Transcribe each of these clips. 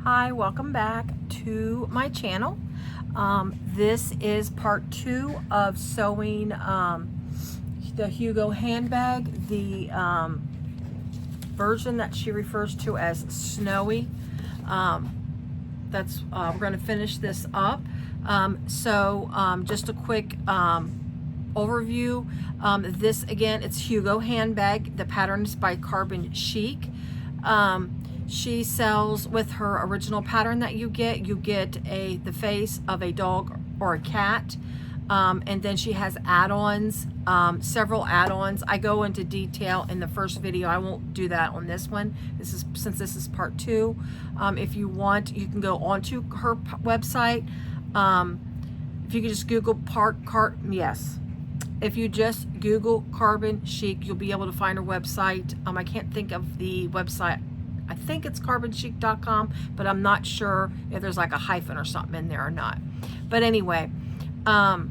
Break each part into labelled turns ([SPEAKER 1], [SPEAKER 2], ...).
[SPEAKER 1] Hi, welcome back to my channel. This is part 2 of sewing the Hugo handbag, the version that she refers to as snowy. We're going to finish this up. Just a quick overview. This again, it's Hugo handbag. The pattern is by Carbon Chic. She sells with her original pattern that you get the face of a dog or a cat, and then she has add-ons, several add-ons. I go into detail in the first video. I won't do that on this one. Since this is part 2. If you want, you can go onto her website. If you could just Google if you just Google Carbon Chic, you'll be able to find her website. I can't think of the website. I think it's carbonchic.com, but I'm not sure if there's like a hyphen or something in there or not. But anyway, but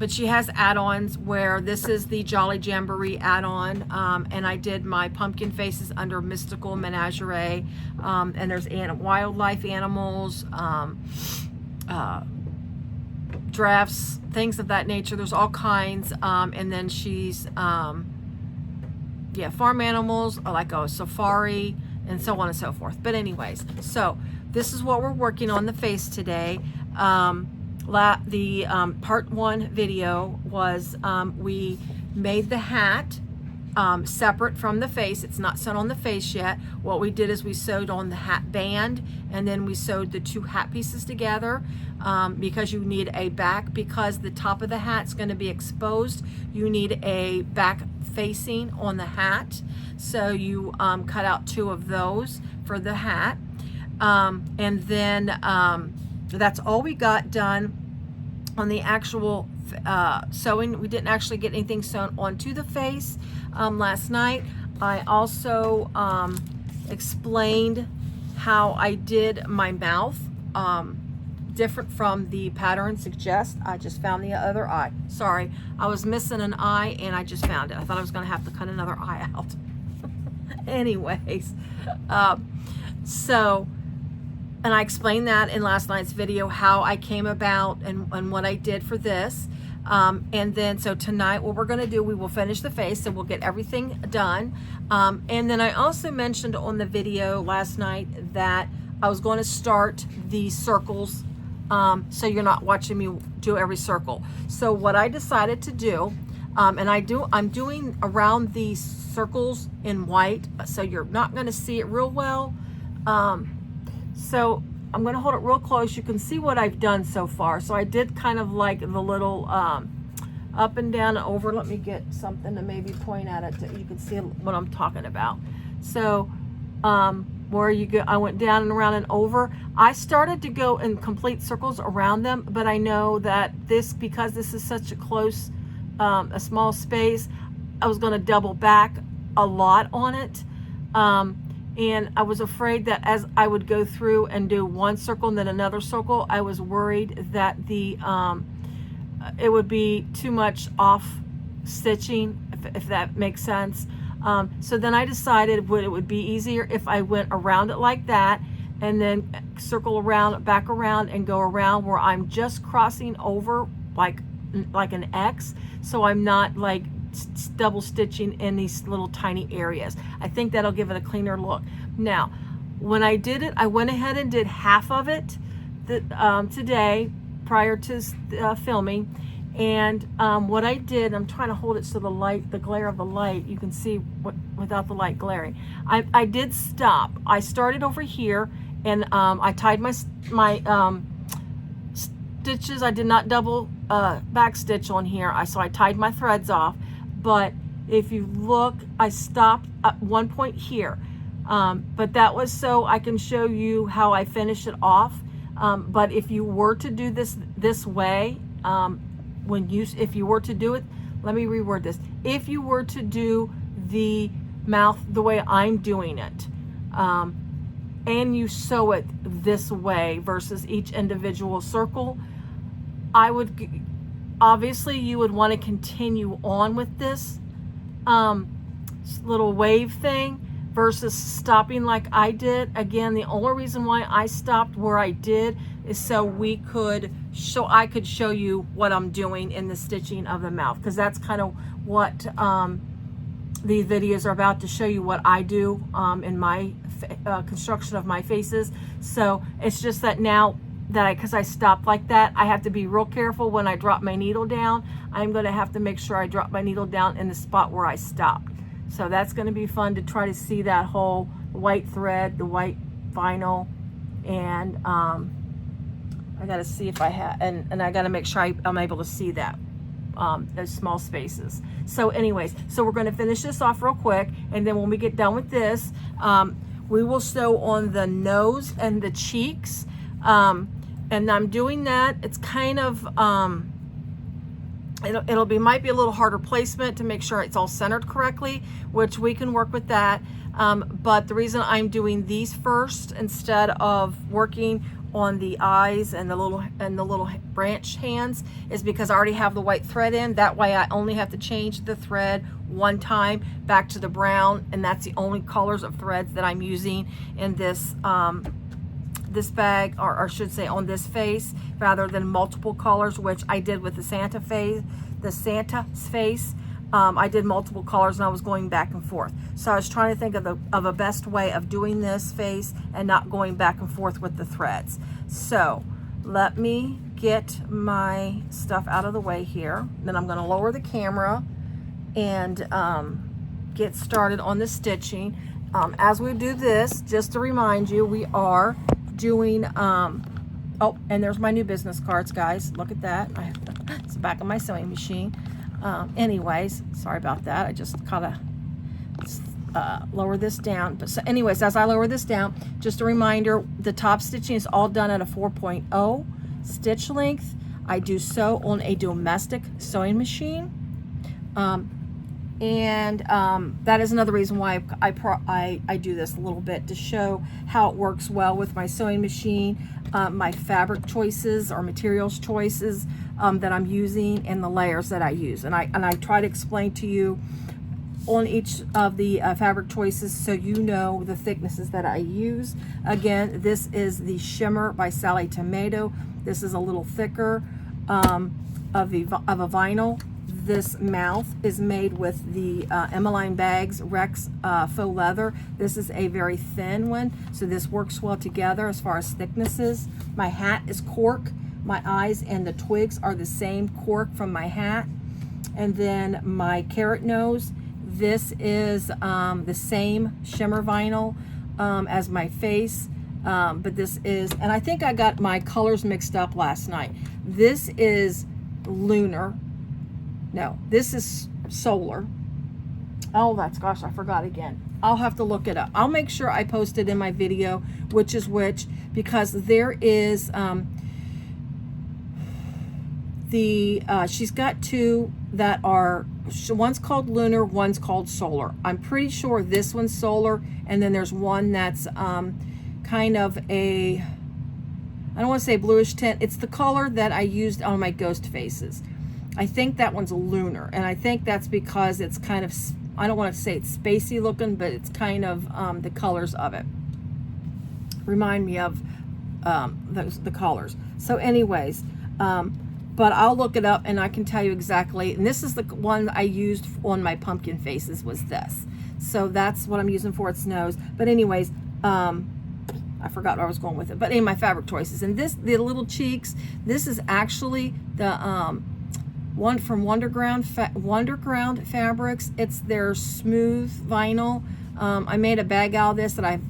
[SPEAKER 1] she has add-ons where this is the Jolly Jamboree add-on, and I did my pumpkin faces under Mystical Menagerie, and there's wildlife animals, drafts, things of that nature. There's all kinds, and then she's farm animals, like a safari, and so on and so forth. But anyways, so this is what we're working on the face today. Part 1 video was we made the hat separate from the face. It's not sewn on the face yet. What we did is we sewed on the hat band, and then we sewed the 2 hat pieces together, because you need a back, because the top of the hat's going to be exposed. You need a back facing on the hat, so you cut out 2 of those for the hat, and then that's all we got done on the actual sewing. We didn't actually get anything sewn onto the face last night. I also explained how I did my mouth different from the pattern suggests. I just found the other eye. Sorry, I was missing an eye and I just found it. I thought I was going to have to cut another eye out. Anyways, and I explained that in last night's video, how I came about and what I did for this. And then, so tonight, what we're going to do, we will finish the face and we'll get everything done. And then I also mentioned on the video last night that I was going to start the circles, so you're not watching me do every circle. So what I decided to do, I'm doing around these circles in white, so you're not going to see it real well. So I'm going to hold it real close. You can see what I've done so far. So I did kind of like the little up and down and over. Let me get something to maybe point at it so you can see what I'm talking about. So where you go, I went down and around and over. I started to go in complete circles around them, but I know that because this is such a close, a small space, I was going to double back a lot on it. And I was afraid that as I would go through and do one circle and then another circle, I was worried that it would be too much off stitching, if that makes sense. So then I decided it would be easier if I went around it like that and then circle around, back around, and go around where I'm just crossing over like an X, so I'm not like double stitching in these little tiny areas. I think that'll give it a cleaner look. Now, when I did it, I went ahead and did half of it today prior to filming. And what I did, I'm trying to hold it so the glare of the light, you can see without the light glaring. I did stop. I started over here, and I tied my stitches. I did not double back stitch on here. So I tied my threads off. But if you look, I stopped at one point here. But that was so I can show you how I finish it off. But if you were to do this way, if you were to do it, let me reword this. If you were to do the mouth the way I'm doing it, and you sew it this way versus each individual circle, obviously you would want to continue on with this little wave thing versus stopping like I did. Again, the only reason why I stopped where I did is so I could show you what I'm doing in the stitching of the mouth, because that's kind of what these videos are about, to show you what I do in my construction of my faces. So it's just that now that because I stopped like that, I have to be real careful when I drop my needle down. I'm going to have to make sure I drop my needle down in the spot where I stopped. So that's going to be fun to try to see that whole white thread, the white vinyl, and I got to see if I have, and I got to make sure I'm able to see that, those small spaces. So anyways, so we're going to finish this off real quick, and then when we get done with this, we will sew on the nose and the cheeks. And I'm doing that. It's kind of, might be a little harder placement to make sure it's all centered correctly, which we can work with that. But the reason I'm doing these first instead of working on the eyes and the little branch hands is because I already have the white thread in. That way I only have to change the thread one time back to the brown, and that's the only colors of threads that I'm using in this this bag, or I should say on this face, rather than multiple colors, which I did with the Santa's face. I did multiple colors and I was going back and forth. So I was trying to think of a best way of doing this face and not going back and forth with the threads. So let me get my stuff out of the way here. Then I'm going to lower the camera and get started on the stitching. As we do this, just to remind you, we are doing, oh, and there's my new business cards, guys. Look at that. It's the back of my sewing machine. Anyways, sorry about that. I just gotta lower this down. But so anyways, as I lower this down, just a reminder, the top stitching is all done at a 4.0 stitch length. I do sew on a domestic sewing machine. That is another reason why I do this a little bit, to show how it works well with my sewing machine, my fabric choices or materials choices that I'm using, and the layers that I use. And I try to explain to you on each of the fabric choices so you know the thicknesses that I use. Again, this is the Shimmer by Sally Tomato. This is a little thicker of a vinyl. This mouth is made with the Emmeline Bags Rex faux leather. This is a very thin one, so this works well together as far as thicknesses. My hat is cork. My eyes and the twigs are the same cork from my hat. And then my carrot nose, this is the same shimmer vinyl as my face. But this is, and I think I got my colors mixed up last night. This is Lunar. No, this is Solar. Oh, gosh, I forgot again. I'll have to look it up. I'll make sure I post it in my video, which is which, because there is she's got two that are, one's called Lunar, one's called Solar. I'm pretty sure this one's Solar, and then there's one that's kind of a, I don't want to say bluish tint. It's the color that I used on my ghost faces. I think that one's Lunar, and I think that's because it's kind of, I don't want to say it's spacey looking, but it's kind of the colors of it remind me of the colors. So anyways, but I'll look it up and I can tell you exactly. And this is the one I used on my pumpkin faces, was this. So that's what I'm using for its nose. But anyways, I forgot where I was going with it. But anyway, my fabric choices. And this, the little cheeks, this is actually the one from Wonderground Fabrics. It's their smooth vinyl. I made a bag out of this that I've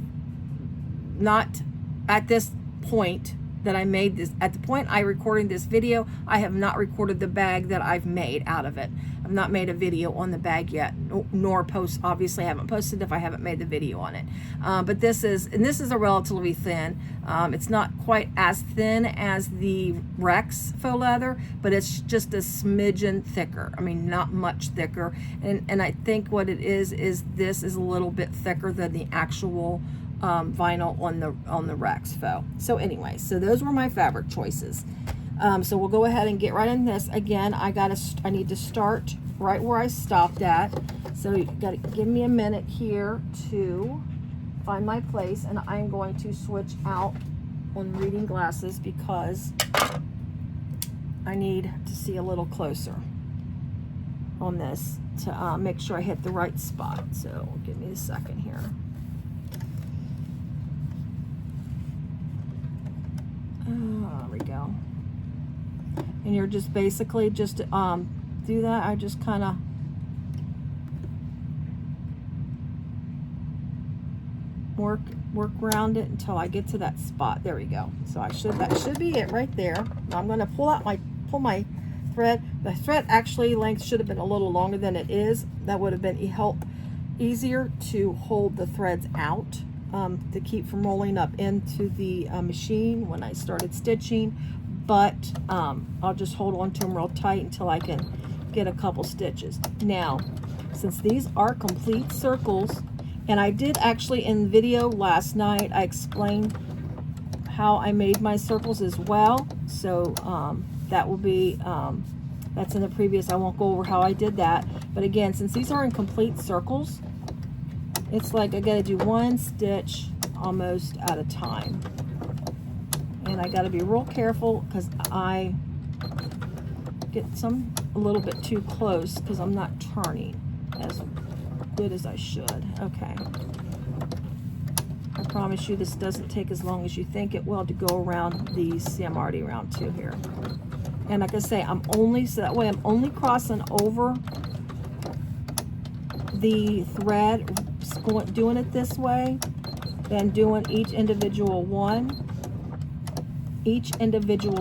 [SPEAKER 1] not, at this point that I made this, at the point I recorded this video, I have not recorded the bag that I've made out of it. I've not made a video on the bag yet, nor post, obviously I haven't posted if I haven't made the video on it. But this is a relatively thin. It's not quite as thin as the Rex faux leather, but it's just a smidgen thicker. I mean, not much thicker. And I think what it is this is a little bit thicker than the actual vinyl on the Rex faux. So anyway, so those were my fabric choices. So we'll go ahead and get right in this. Again, I need to start right where I stopped at. So you gotta give me a minute here to find my place, and I'm going to switch out on reading glasses because I need to see a little closer on this to make sure I hit the right spot. So give me a second here. There we go. And you're just basically just do that. I just kind of work around it until I get to that spot. There we go. So that should be it right there. Now I'm going to pull my thread. The thread actually length should have been a little longer than it is. That would have been easier to hold the threads out to keep from rolling up into the machine when I started stitching. But I'll just hold on to them real tight until I can get a couple stitches. Now, since these are complete circles, and I did actually in video last night, I explained how I made my circles as well. So that will be, that's in the previous, I won't go over how I did that. But again, since these are in complete circles, it's like I gotta do one stitch almost at a time. And I gotta be real careful because I get a little bit too close because I'm not turning as good as I should. Okay. I promise you this doesn't take as long as you think it will to go around these. See, I'm already around 2 here. And like I say, so that way I'm only crossing over the thread, doing it this way, then doing each individual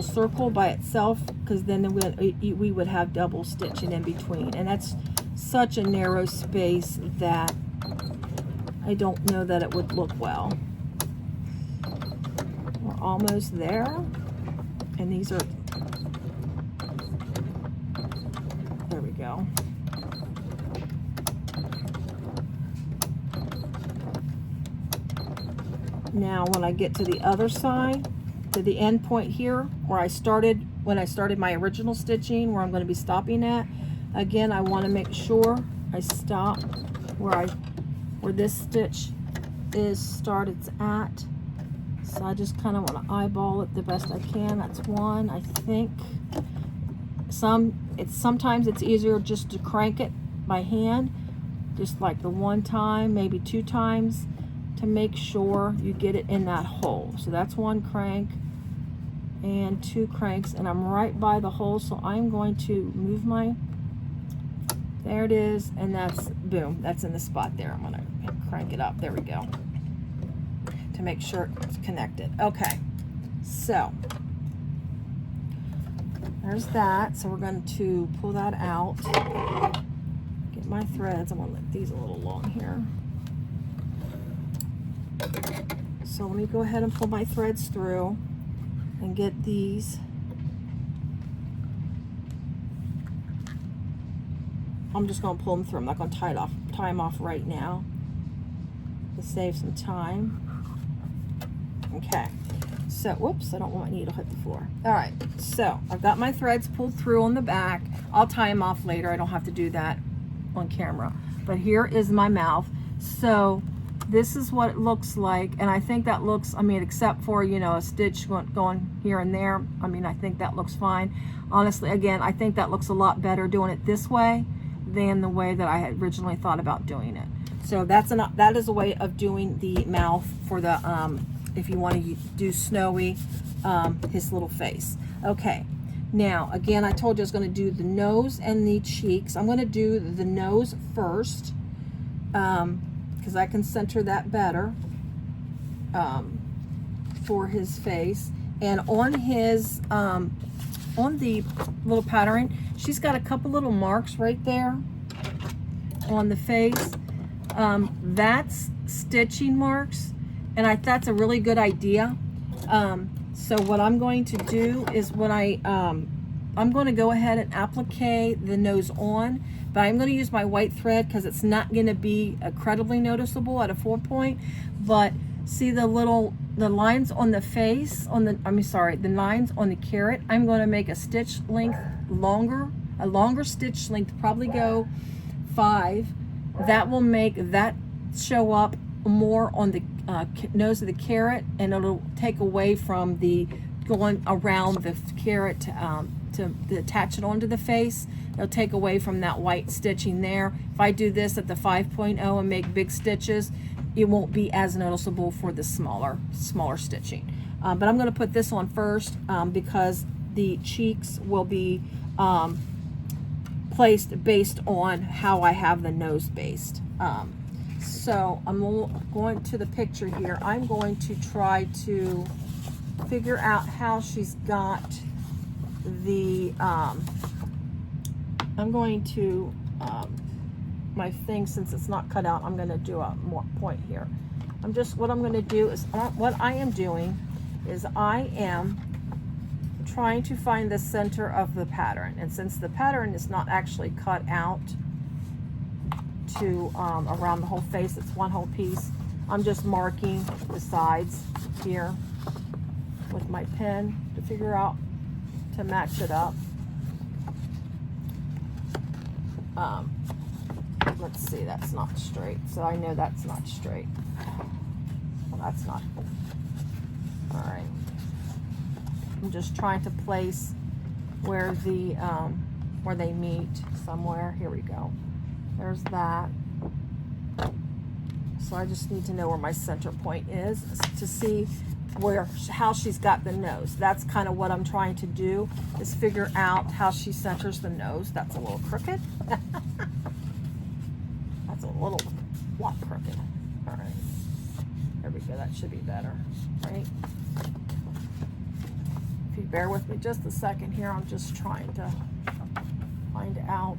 [SPEAKER 1] circle by itself, because then we would have double stitching in between, and that's such a narrow space that I don't know that it would look well. We're almost there, and these are, there we go. Now when I get to the other side, to the end point here where I started when I started my original stitching, where I'm going to be stopping at, again I want to make sure I stop where this stitch started at. So I just kind of want to eyeball it the best I can. That's one. I think sometimes it's easier just to crank it by hand, just like the one time, maybe 2 times, to make sure you get it in that hole. So that's 1 crank and 2 cranks, and I'm right by the hole, so I'm going to move there it is, and that's, boom, that's in the spot there. I'm gonna crank it up, there we go, to make sure it's connected. Okay, so there's that. So we're going to pull that out, get my threads. I'm gonna let these a little long here. So let me go ahead and pull my threads through and get these. I'm just going to pull them through. I'm not going to tie them off right now to save some time. Okay. So, whoops, I don't want my needle hit the floor. All right. So I've got my threads pulled through on the back. I'll tie them off later. I don't have to do that on camera. But here is my mouth. So this is what it looks like, and I think that looks, I mean, except for, you know, a stitch going here and there, I mean, I think that looks fine. Honestly, again, I think that looks a lot better doing it this way than the way that I had originally thought about doing it. So that is a way of doing the mouth for the, if you want to do Snowy, his little face. Okay, now, again, I told you I was going to do the nose and the cheeks. I'm going to do the nose first, because I can center that better for his face. And on his on the little pattern, she's got a couple little marks right there on the face. That's stitching marks, and that's a really good idea. So what I'm going to do is when I'm going to go ahead and applique the nose on, but I'm going to use my white thread because it's not going to be incredibly noticeable at a 4-point. But see the lines on the face, the lines on the carrot, I'm going to make a stitch length longer, a longer stitch length, probably go 5 that will make that show up more on the nose of the carrot, and it'll take away from the going around the carrot to attach it onto the face. It'll take away from that white stitching there. If I do this at the 5.0 and make big stitches, it won't be as noticeable for the smaller stitching. But I'm going to put this on first because the cheeks will be placed based on how I have the nose based. So I'm going to the picture here. I'm going to try to figure out how she's got the, I'm going to, my thing, since it's not cut out, I'm going to do a more point here. What I'm going to do is, what I am doing is I am trying to find the center of the pattern. And since the pattern is not actually cut out to around the whole face, it's one whole piece, I'm just marking the sides here with my pen to figure out, to match it up. Let's see, that's not straight, so I know that's not straight. Well, that's not. All right. I'm just trying to place where the where they meet somewhere. Here we go. There's that. So I just need to know where my center point is to see how she's got the nose. That's kind of what I'm trying to do, is figure out how she centers the nose. That's a little crooked. That's a little lot crooked. All right. There we go. That should be better, right? If you bear with me just a second here, I'm just trying to find out.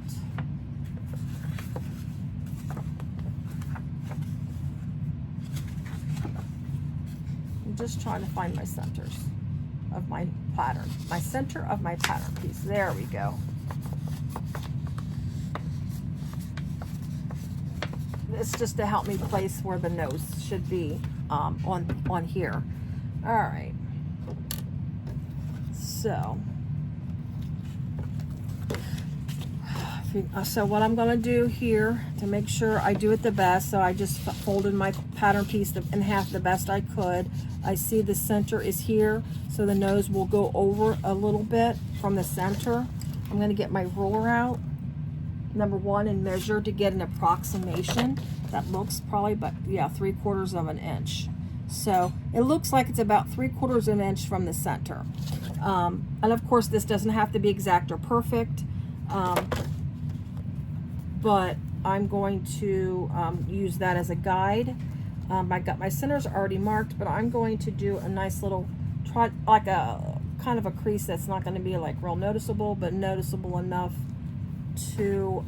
[SPEAKER 1] I'm just trying to find my centers of my pattern. My center of my pattern piece. There we go. It's just to help me place where the nose should be on here. All right. So what I'm going to do here to make sure I do it the best, so I just folded my pattern piece in half the best I could. I see the center is here, so the nose will go over a little bit from the center. I'm going to get my ruler out, number one, and measure to get an approximation. That looks probably, but yeah, 3/4 of an inch. So it looks like it's about 3/4 of an inch from the center. And of course, this doesn't have to be exact or perfect, but I'm going to use that as a guide. I got my centers already marked, but I'm going to do a nice little, like a kind of a crease that's not going to be like real noticeable, but noticeable enough to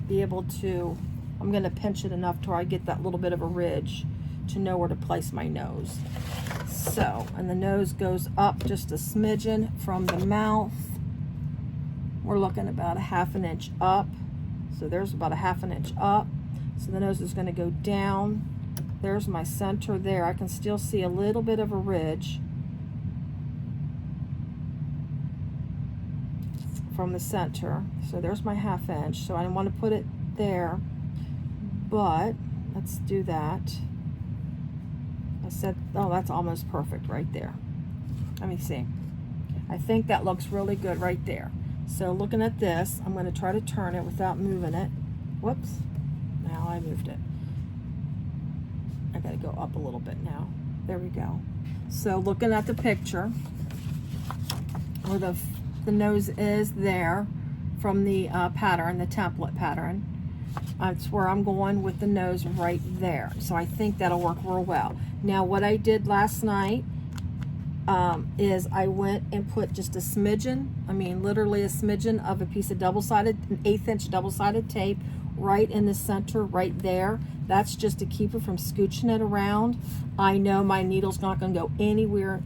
[SPEAKER 1] be able to, I'm going to pinch it enough to where I get that little bit of a ridge to know where to place my nose. So, and the nose goes up just a smidgen from the mouth. We're looking about 1/2 inch up. So there's about 1/2 inch up. So the nose is going to go down. There's my center there. I can still see a little bit of a ridge from the center. So there's my 1/2 inch. So I want to put it there, but let's do that. I said, oh, that's almost perfect right there. Let me see. I think that looks really good right there. So looking at this, I'm going to try to turn it without moving it. Whoops. Now I moved it. I got to go up a little bit now. There we go. So looking at the picture, where the nose is there from the pattern, the template pattern, that's where I'm going with the nose right there. So I think that'll work real well. Now what I did last night is I went and put just a smidgen, I mean literally a smidgen of a piece of double-sided, an 1/8 inch double-sided tape right in the center right there. That's just to keep it from scooching it around. I know my needle's not going to go anywhere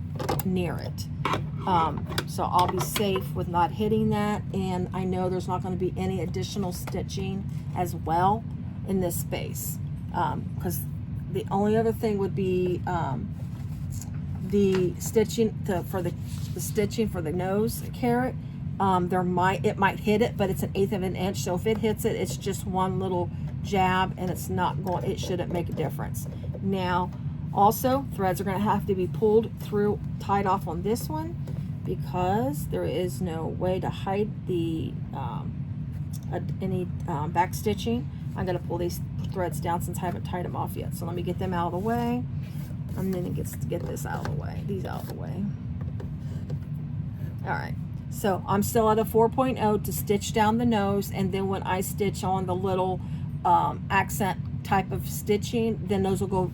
[SPEAKER 1] near it. So I'll be safe with not hitting that, and I know there's not going to be any additional stitching as well in this space, because the only other thing would be the stitching for the stitching for the nose carrot. It might hit it, but it's 1/8 of an inch, so if it hits it, it's just one little jab, and it's not going, it shouldn't make a difference. Now, also, threads are going to have to be pulled through, tied off on this one, because there is no way to hide the any back stitching. I'm going to pull these threads down since I haven't tied them off yet. So let me get them out of the way, and then it gets to get this out of the way, these out of the way. All right, so I'm still at a 4.0 to stitch down the nose, and then when I stitch on the little accent type of stitching, then those will go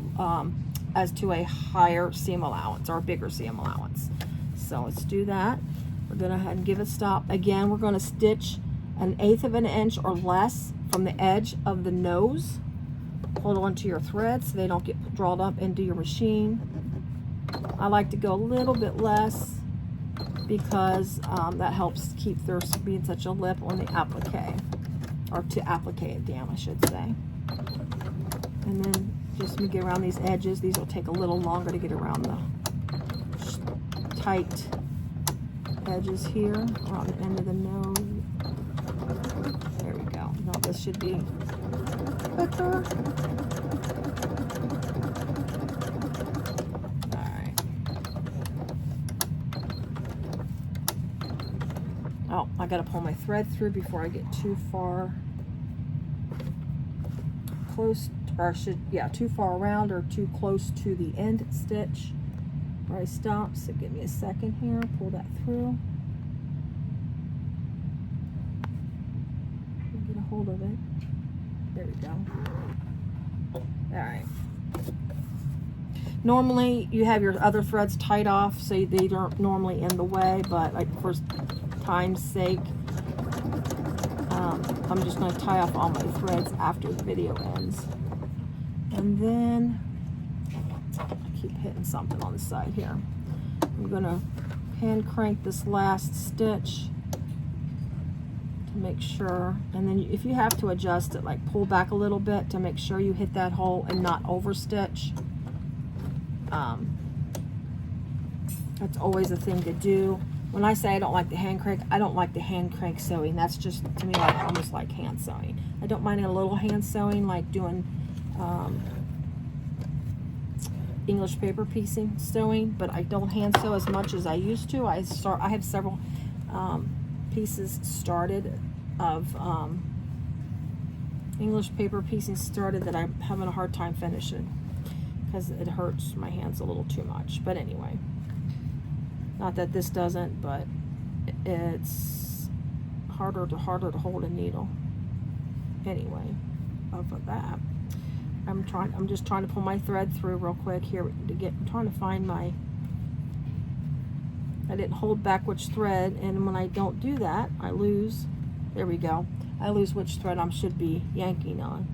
[SPEAKER 1] as to a higher seam allowance or a bigger seam allowance. So let's do that. We're gonna go ahead and give it a stop. Again, we're gonna stitch 1/8 of an inch or less from the edge of the nose. Hold on to your threads so they don't get drawn up into your machine. I like to go a little bit less because that helps keep there being such a lip on the applique, or to applique it down, I should say. And then just me get around these edges. These will take a little longer to get around the tight edges here around the end of the nose. There we go. Now this should be quicker. Alright. Oh, I gotta pull my thread through before I get too far close, or too far around or too close to the end stitch where I stop. So give me a second here, pull that through. Get a hold of it. There we go. Alright. Normally you have your other threads tied off so they aren't normally in the way, but like for time's sake, I'm just going to tie off all my threads after the video ends. And then I keep hitting something on the side here. I'm going to hand crank this last stitch to make sure, and then if you have to adjust it, like pull back a little bit to make sure you hit that hole and not overstitch. That's always a thing to do. When I say I don't like the hand crank, I don't like the hand crank sewing. That's just, to me, like almost like hand sewing. I don't mind a little hand sewing, like doing English paper piecing sewing, but I don't hand sew as much as I used to. I have several pieces started of English paper piecing started that I'm having a hard time finishing because it hurts my hands a little too much. But anyway, not that this doesn't, but it's harder to hold a needle. Anyway, off of that, I'm just trying to pull my thread through real quick here to get. I'm trying to find my. I didn't hold back which thread, and when I don't do that, I lose. There we go. I lose which thread I should be yanking on.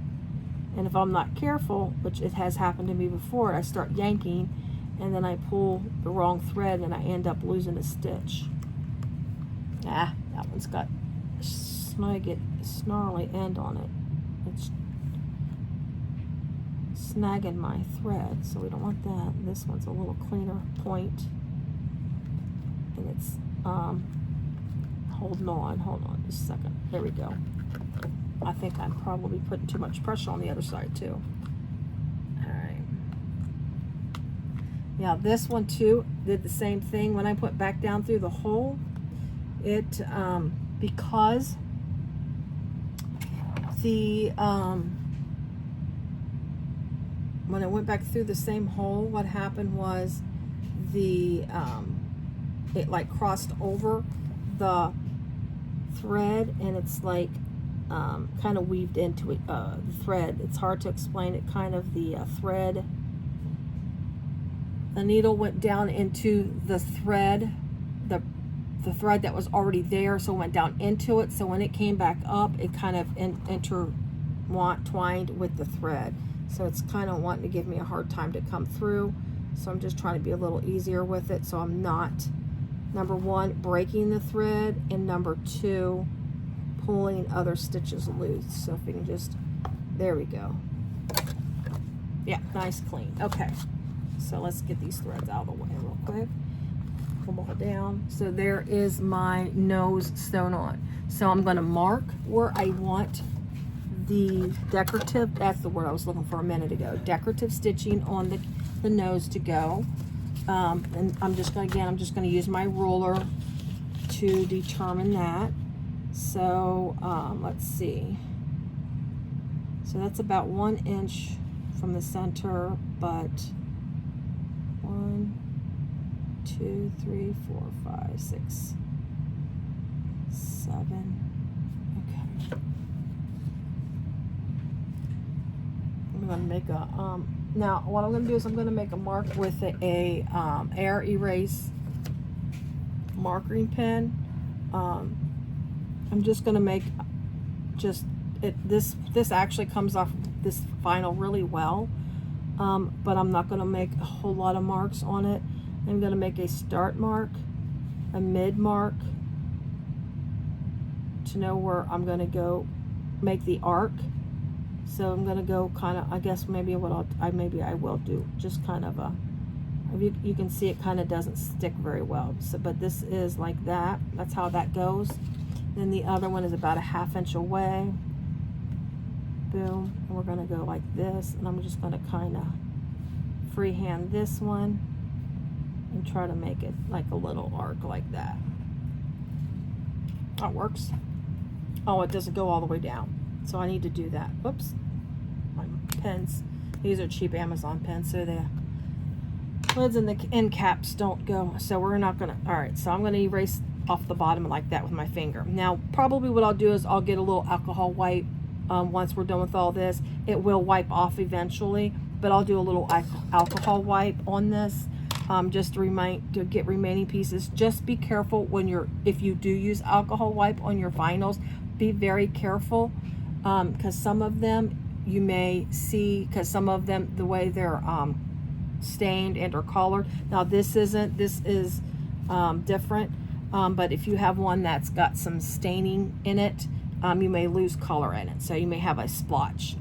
[SPEAKER 1] And if I'm not careful, which it has happened to me before, I start yanking, and then I pull the wrong thread, and I end up losing a stitch. Ah, that one's got a snarly end on it. It's snagging my thread, so we don't want that. This one's a little cleaner point, and it's holding on. Hold on just a second. There we go. I think I'm probably putting too much pressure on the other side too. Alright. Now this one too did the same thing. When I put back down through the hole, it because the when I went back through the same hole, what happened was the it like crossed over the thread, and it's like kind of weaved into it, the thread. It's hard to explain it. Kind of the thread, the needle went down into the thread, the thread that was already there, so it went down into it. So when it came back up, it kind of intertwined with the thread. So it's kind of wanting to give me a hard time to come through. So I'm just trying to be a little easier with it, so I'm not, number one, breaking the thread, and number two, pulling other stitches loose. So if we can just, there we go. Yeah, nice clean. Okay, so let's get these threads out of the way real quick. Pull them all down. So there is my nose sewn on. So I'm going to mark where I want the decorative, that's the word I was looking for a minute ago, decorative stitching on the nose to go. And I'm just going to use my ruler to determine that. So let's see. So that's about 1 inch from the center, but 1, 2, 3, 4, 5, 6, 7. Okay. I'm gonna make a now what I'm gonna do is I'm gonna make a mark with a air erase marking pen. I'm just gonna make just it. This actually comes off this vinyl really well, but I'm not gonna make a whole lot of marks on it. I'm gonna make a start mark, a mid mark, to know where I'm gonna go make the arc. So I'm gonna go kind of, I guess maybe what I will do just kind of a, you can see it kind of doesn't stick very well. So, but this is like that. That's how that goes. Then the other one is about a 1/2 inch away. Boom. And we're gonna go like this, and I'm just gonna kind of freehand this one and try to make it like a little arc like that. That works. Oh, it doesn't go all the way down, so I need to do that. Oops, my pens, these are cheap Amazon pens, so the lids and the end caps don't go, so we're not gonna, all right, so I'm gonna erase off the bottom like that with my finger. Now probably what I'll do is I'll get a little alcohol wipe once we're done with all this. It will wipe off eventually, but I'll do a little alcohol wipe on this just to get remaining pieces. Just be careful when if you do use alcohol wipe on your vinyls, be very careful, because some of them you may see, because some of them, the way they're stained and or colored. Now this isn't, this is different, but if you have one that's got some staining in it, you may lose color in it, so you may have a splotch.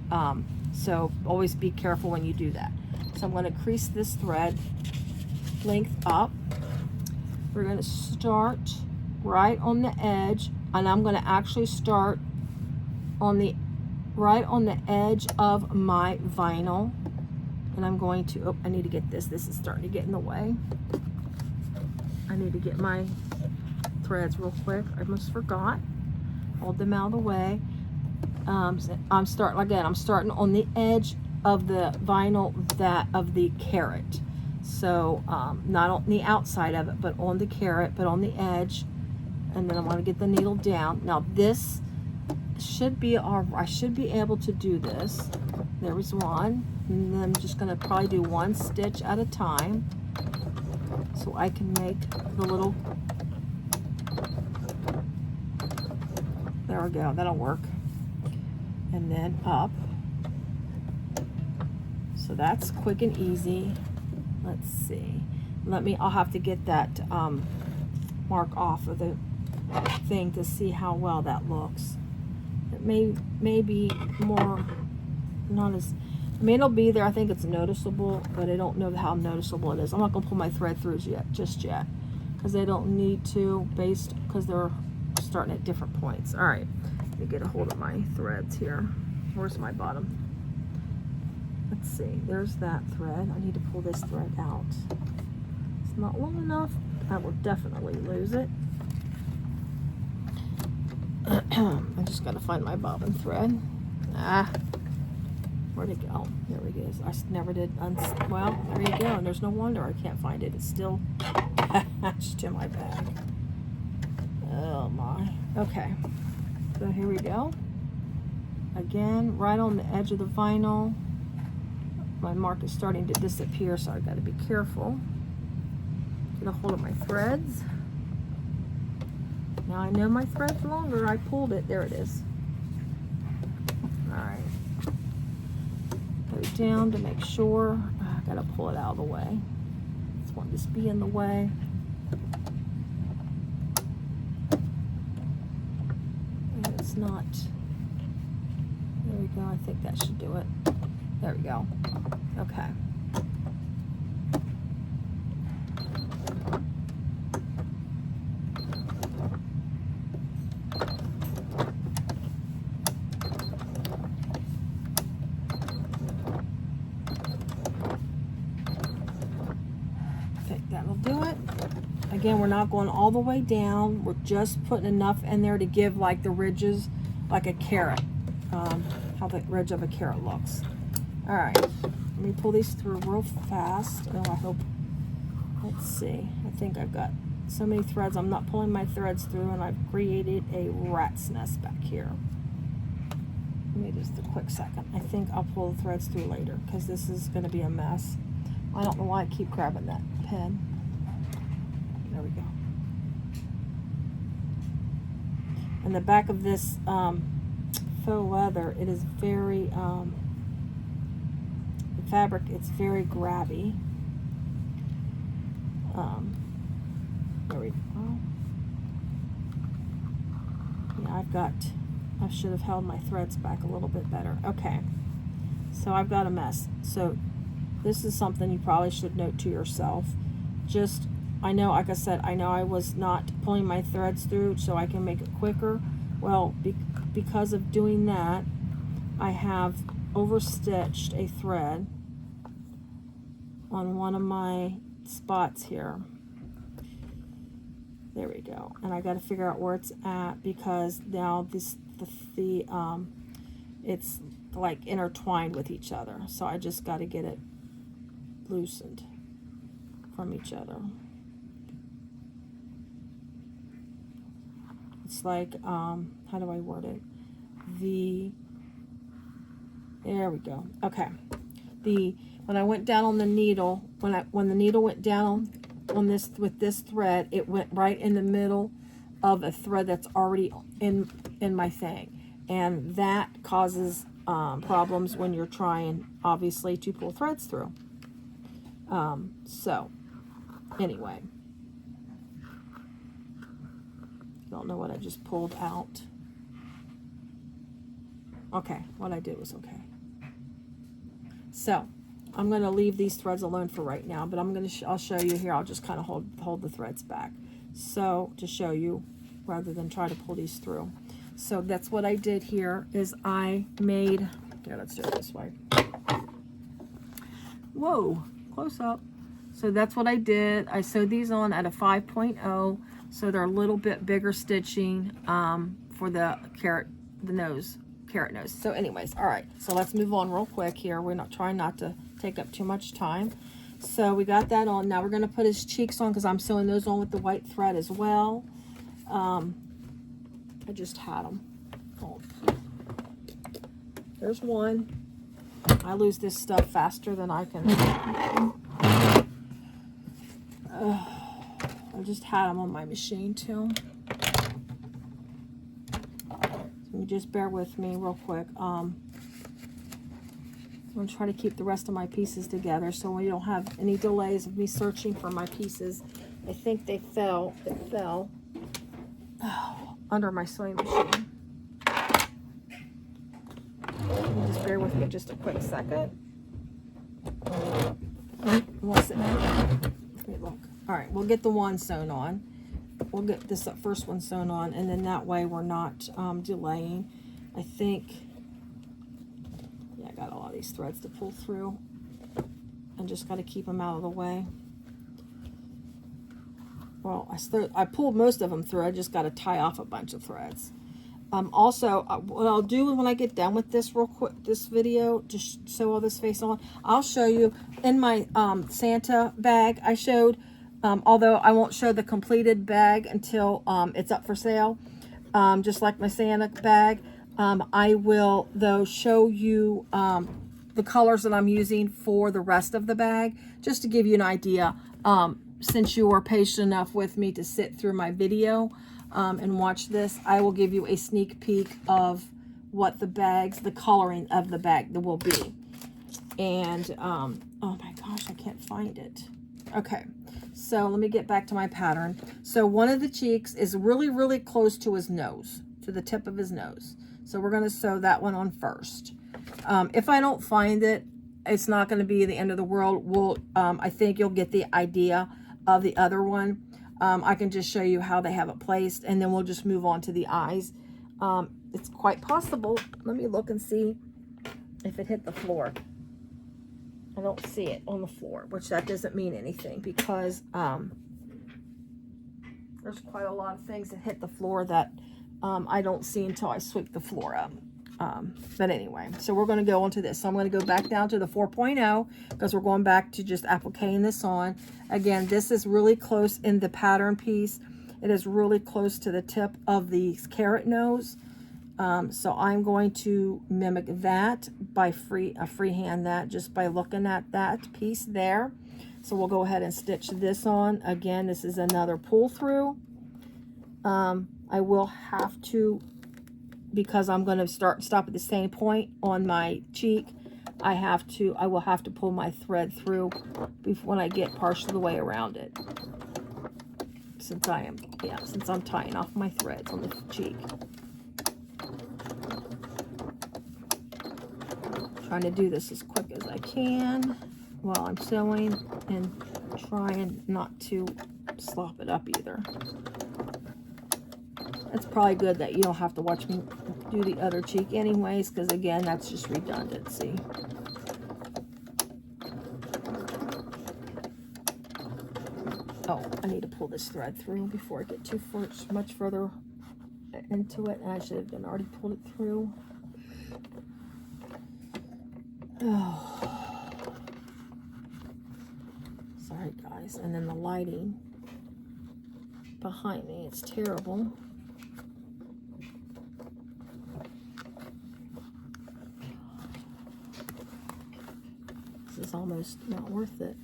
[SPEAKER 1] So always be careful when you do that. So I'm going to crease this thread length up. We're going to start right on the edge, and I'm going to actually start on the right on the edge of my vinyl, and I'm going to, oh, I need to get this is starting to get in the way. I need to get my threads real quick. I almost forgot. Hold them out of the way. I'm starting on the edge of the vinyl, of the carrot. So not on the outside of it, but on the carrot, but on the edge. And then I'm going to get the needle down. Now this should be I should be able to do this. There was one, and then I'm just going to probably do one stitch at a time, so I can make the little. There we go. That'll work. And then up. So that's quick and easy. Let's see. I'll have to get that mark off of the thing to see how well that looks. It may be more, not as, I mean, it'll be there. I think it's noticeable, but I don't know how noticeable it is. I'm not going to pull my thread through just yet, because they don't need to, because they're starting at different points. All right, let me get a hold of my threads here. Where's my bottom? Let's see, there's that thread. I need to pull this thread out. It's not long enough. I will definitely lose it. I'm just gonna find my bobbin thread. Where'd it go? There it is. I never did. Well, there you go. And there's no wonder I can't find it. It's still attached to my bag. Oh my. Okay. So here we go. Again, right on the edge of the vinyl. My mark is starting to disappear, so I got to be careful. Get a hold of my threads. Now I know my thread's longer. I pulled it. There it is. All right. Go down to make sure. I got to pull it out of the way. Just want this to be in the way. And it's not. There we go. I think that should do it. There we go. Okay. do it. Again, we're not going all the way down. We're just putting enough in there to give like the ridges, like a carrot, how the ridge of a carrot looks. All right, let me pull these through real fast. Oh, I hope, let's see. I think I've got so many threads. I'm not pulling my threads through, and I've created a rat's nest back here. Give me just a quick second. I think I'll pull the threads through later because this is going to be a mess. I don't know why I keep grabbing that pen. There we go. And the back of this faux leather, it is very, the fabric, it's very grabby. There we go. Yeah, I should have held my threads back a little bit better. Okay, so I've got a mess. So this is something you probably should note to yourself. Just, I know, like I said, I know I was not pulling my threads through so I can make it quicker. Well, because of doing that, I have overstitched a thread on one of my spots here. There we go. And I got to figure out where it's at because now it's like intertwined with each other. So I just got to get it loosened from each other. It's like, how do I word it? There we go. Okay. When I went down on the needle, when the needle went down on this with this thread, it went right in the middle of a thread that's already in my thing, and that causes problems when you're trying, obviously, to pull threads through. So anyway, I don't know what I just pulled out. Okay, what I did was okay. So I'm going to leave these threads alone for right now, but I'll show you here. I'll just kind of hold the threads back, so to show you rather than try to pull these through. So that's what I did here. Is I made, here, let's do it this way. Whoa, close up. So that's what I did. I sewed these on at a 5.0, so they're a little bit bigger stitching for the carrot nose. So anyways, all right, so let's move on real quick here. We're not trying not to take up too much time. So we got that on. Now we're going to put his cheeks on because I'm sewing those on with the white thread as well. I just had them. Oh. There's one. I lose this stuff faster than I can. I just had them on my machine too. So you just bear with me real quick. I'm going to try to keep the rest of my pieces together so we don't have any delays of me searching for my pieces. I think it fell under my sewing machine. Just bear with me just a quick second. What's it? Let me look. All right, we'll get the one sewn on. We'll get this first one sewn on, and then that way we're not delaying. I think, yeah, I got a lot of these threads to pull through, and just got to keep them out of the way. Well, I pulled most of them through. I just got to tie off a bunch of threads. Also, what I'll do when I get done with this real quick, this video, just sew all this face on, I'll show you in my Santa bag I showed, although I won't show the completed bag until it's up for sale, just like my Santa bag. I will, though, show you the colors that I'm using for the rest of the bag, just to give you an idea, since you were patient enough with me to sit through my video and watch this. I will give you a sneak peek of what the coloring of the bag will be. And, oh my gosh, I can't find it. Okay, so let me get back to my pattern. So one of the cheeks is really, really close to his nose, to the tip of his nose. So we're going to sew that one on first. If I don't find it, it's not going to be the end of the world. I think you'll get the idea of the other one. I can just show you how they have it placed, and then we'll just move on to the eyes. It's quite possible. Let me look and see if it hit the floor. I don't see it on the floor, which that doesn't mean anything because There's quite a lot of things that hit the floor that I don't see until I sweep the floor up. But anyway, so we're going to go into this. So I'm going to go back down to the 4.0 because we're going back to just appliquing this on. Again, this is really close in the pattern piece. It is really close to the tip of the carrot nose. So I'm going to mimic that by freehand that just by looking at that piece there. So we'll go ahead and stitch this on. Again, this is another pull through. I will have to, because I'm going to stop at the same point on my cheek, I will have to pull my thread through when I get partially the way around it. Since I'm tying off my threads on the cheek. Trying to do this as quick as I can while I'm sewing and trying not to slop it up either. It's probably good that you don't have to watch me do the other cheek anyways, because again, that's just redundancy. Oh, I need to pull this thread through before I get too much further into it. And I should have already pulled it through. Oh. Sorry, guys. And then the lighting behind me, it's terrible. This is almost not worth it.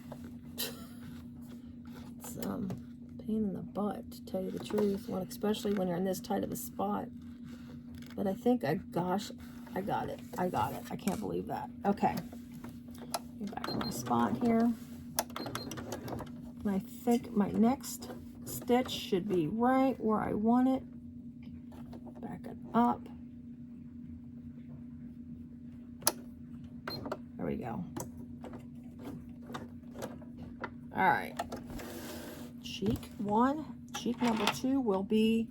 [SPEAKER 1] It's pain in the butt, to tell you the truth, especially when you're in this tight of a spot. But I think I got it. I can't believe that. Okay, get back to my spot here. And I think my next stitch should be right where I want it. Back it up. There we go. All right. Cheek 1, cheek number 2 will be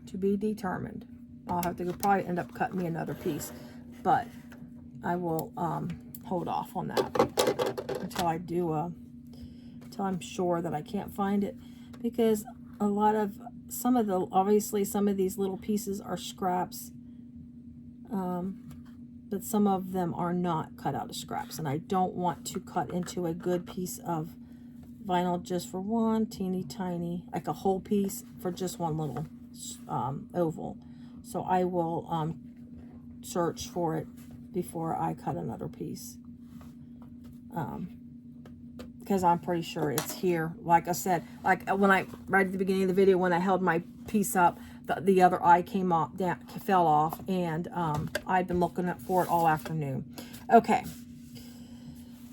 [SPEAKER 1] to be determined. I'll have to probably end up cutting me another piece, but I will hold off on that until I do until I'm sure that I can't find it, because obviously some of these little pieces are scraps, but some of them are not cut out of scraps, and I don't want to cut into a good piece of vinyl just for one teeny tiny, like a whole piece for just one little oval. So I will search for it before I cut another piece, because I'm pretty sure it's here. Like I said, like right at the beginning of the video, when I held my piece up, the other eye fell off, and I've been looking for it all afternoon. Okay.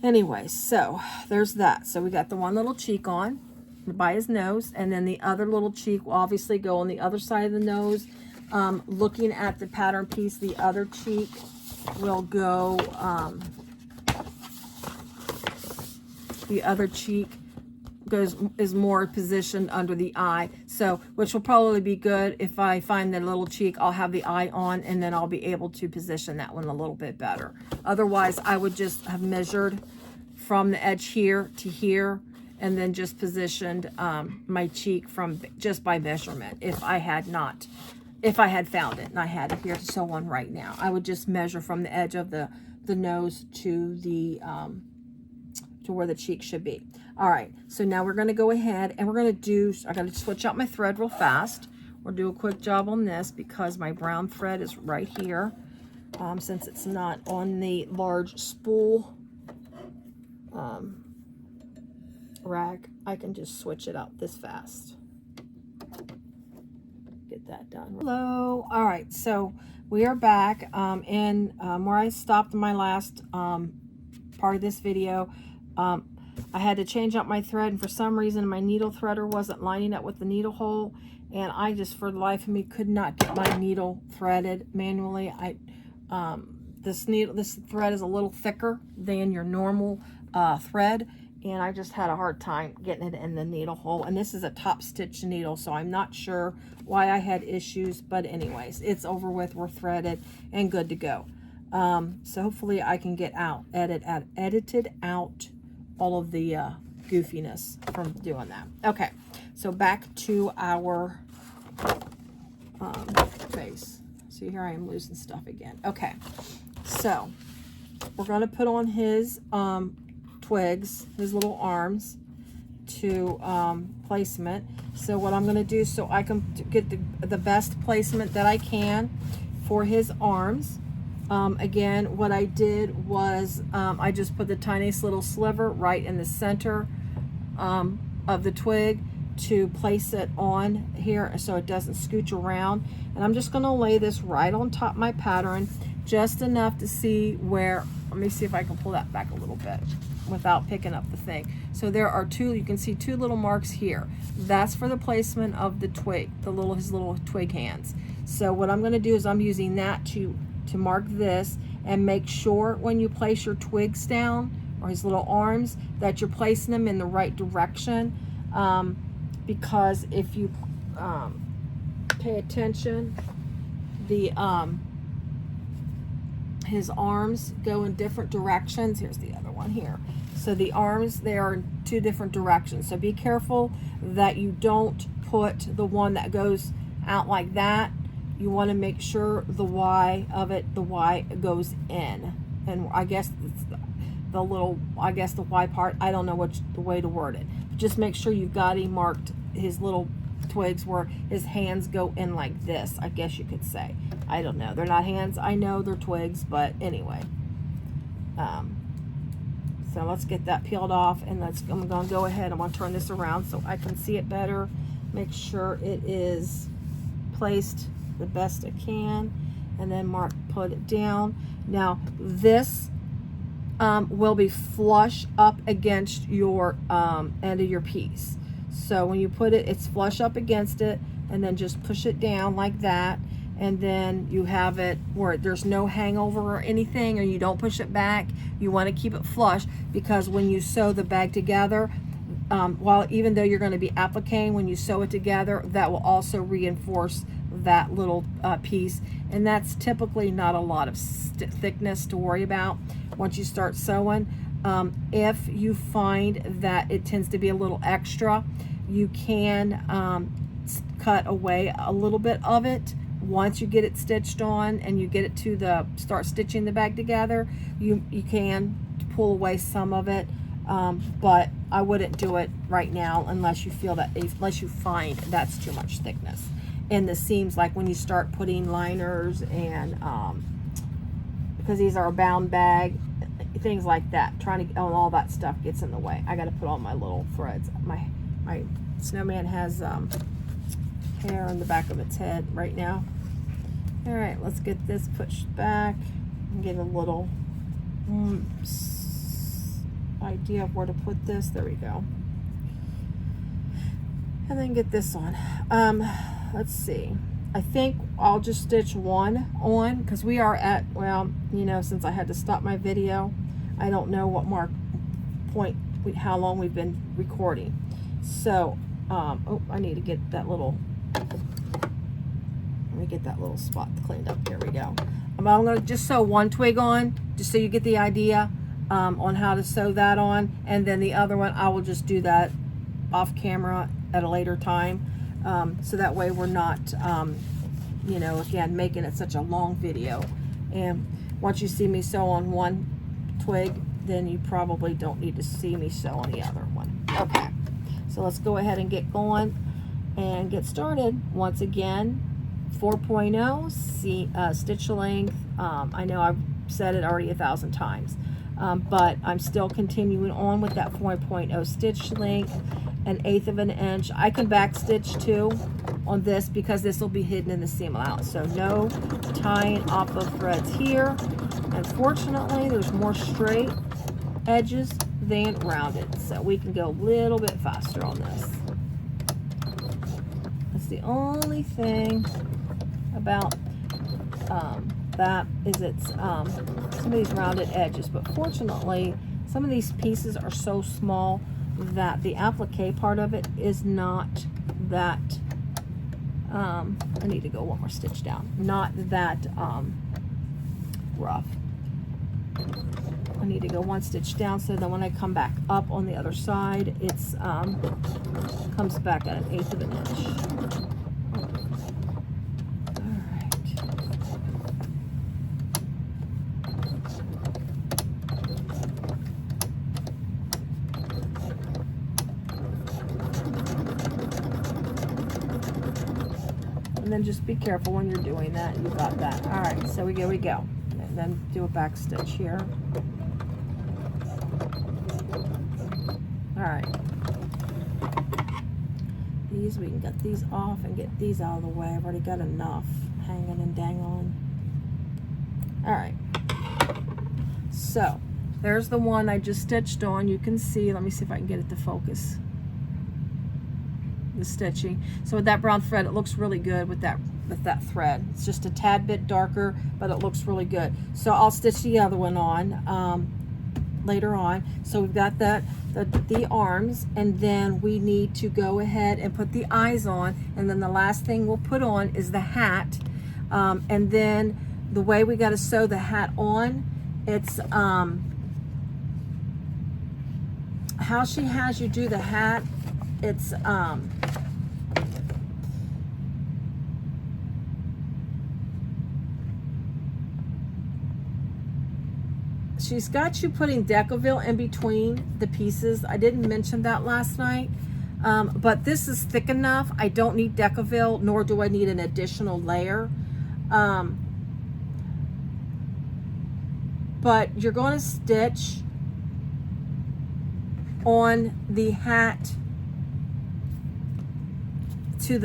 [SPEAKER 1] Anyway, so there's that. So we got the one little cheek on by his nose, and then the other little cheek will obviously go on the other side of the nose. Looking at the pattern piece, the other cheek will go, is more positioned under the eye, so which will probably be good. If I find the little cheek, I'll have the eye on, and then I'll be able to position that one a little bit better. Otherwise, I would just have measured from the edge here to here, and then just positioned my cheek from just by measurement. If I had found it and I had it here to sew on right now, I would just measure from the edge of the nose to the to where the cheek should be. All right, so now we're going to go ahead and I got to switch out my thread real fast. We'll do a quick job on this because my brown thread is right here. Since it's not on the large spool rack, I can just switch it out this fast. Get that done. Hello. All right, so we are back where I stopped in my last part of this video. I had to change out my thread, and for some reason my needle threader wasn't lining up with the needle hole, and I just, for the life of me, could not get my needle threaded manually. This thread is a little thicker than your normal thread, and I just had a hard time getting it in the needle hole. And this is a top stitch needle, so I'm not sure why I had issues, but anyways, it's over with. We're threaded and good to go. So hopefully I can get edited out all of the goofiness from doing that. Okay, So back to our face. See, here I am losing stuff again. Okay, so we're going to put on his twigs, his little arms to placement. So what I'm going to do, so I can get the best placement that I can for his arms. Again, what I did was I just put the tiniest little sliver right in the center of the twig to place it on here so it doesn't scooch around. And I'm just going to lay this right on top of my pattern, just enough to see where, let me see if I can pull that back a little bit without picking up the thing. So there are two, you can see two little marks here. That's for the placement of the twig, his little twig hands. So what I'm going to do is I'm using that to mark this, and make sure when you place your twigs down, or his little arms, that you're placing them in the right direction. Because if you pay attention, his arms go in different directions. Here's the other one here. So the arms, they are in two different directions. So be careful that you don't put the one that goes out like that. You want to make sure the Y of it, the Y goes in. And I guess it's the little, I guess the Y part, I don't know the way to word it. But just make sure you've got him marked his little twigs where his hands go in like this, I guess you could say. I don't know. They're not hands. I know they're twigs, but anyway. So let's get that peeled off, and I'm going to go ahead. I'm going to turn this around so I can see it better. Make sure it is placed the best I can, and then put it down. Now this will be flush up against your end of your piece. So when you put it, it's flush up against it, and then just push it down like that, and then you have it where there's no hangover or anything, or you don't push it back. You want to keep it flush, because when you sew the bag together, even though you're going to be appliquing, when you sew it together, that will also reinforce that little piece, and that's typically not a lot of thickness to worry about once you start sewing. If you find that it tends to be a little extra, you can cut away a little bit of it once you get it stitched on and you get it to start stitching the bag together. You can pull away some of it, but I wouldn't do it right now unless you find that's too much thickness in the seams, like when you start putting liners and because these are a bound bag, things like that, all that stuff gets in the way. I got to put on my little threads. My snowman has hair on the back of its head right now. All right, let's get this pushed back and get a little idea of where to put this. There we go. And then get this on. Let's see. I think I'll just stitch one on, because we are at, well, you know, since I had to stop my video, I don't know what how long we've been recording. So, oh, I need to get that little, let me get that little spot cleaned up. Here we go. I'm going to just sew one twig on, just so you get the idea on how to sew that on. And then the other one, I will just do that off camera at a later time. So that way we're not, you know, again, making it such a long video. And once you see me sew on one twig, then you probably don't need to see me sew on the other one. Okay, so let's go ahead and get going and get started. Once again, 4.0 stitch length. I know I've said it already 1,000 times, but I'm still continuing on with that 4.0 stitch length, 1/8 of an inch. I can back stitch too on this, because this will be hidden in the seam allowance. So no tying off of threads here. Unfortunately, there's more straight edges than rounded, so we can go a little bit faster on this. That's the only thing about that is it's some of these rounded edges, but fortunately some of these pieces are so small that the applique part of it is not that I need to go one more stitch down, not that rough. I need to go 1 stitch down, so then when I come back up on the other side, it's comes back at 1/8 of an inch. All right. And then just be careful when you're doing that. You got that. All right, so here we go. And then do a back stitch here. All right. These, we can get these off and get these out of the way. I've already got enough hanging and dangling. All right. So there's the one I just stitched on. You can see, let me see if I can get it to focus. The stitching. So with that brown thread, it looks really good with that thread. It's just a tad bit darker, but it looks really good. So I'll stitch the other one on later on. So we've got the arms, and then we need to go ahead and put the eyes on, and then the last thing we'll put on is the hat. And then the way we got to sew the hat on, it's how she has you do the hat. It's she's got you putting Decoville in between the pieces. I didn't mention that last night, but this is thick enough. I don't need Decoville, nor do I need an additional layer. But you're going to stitch on the hat to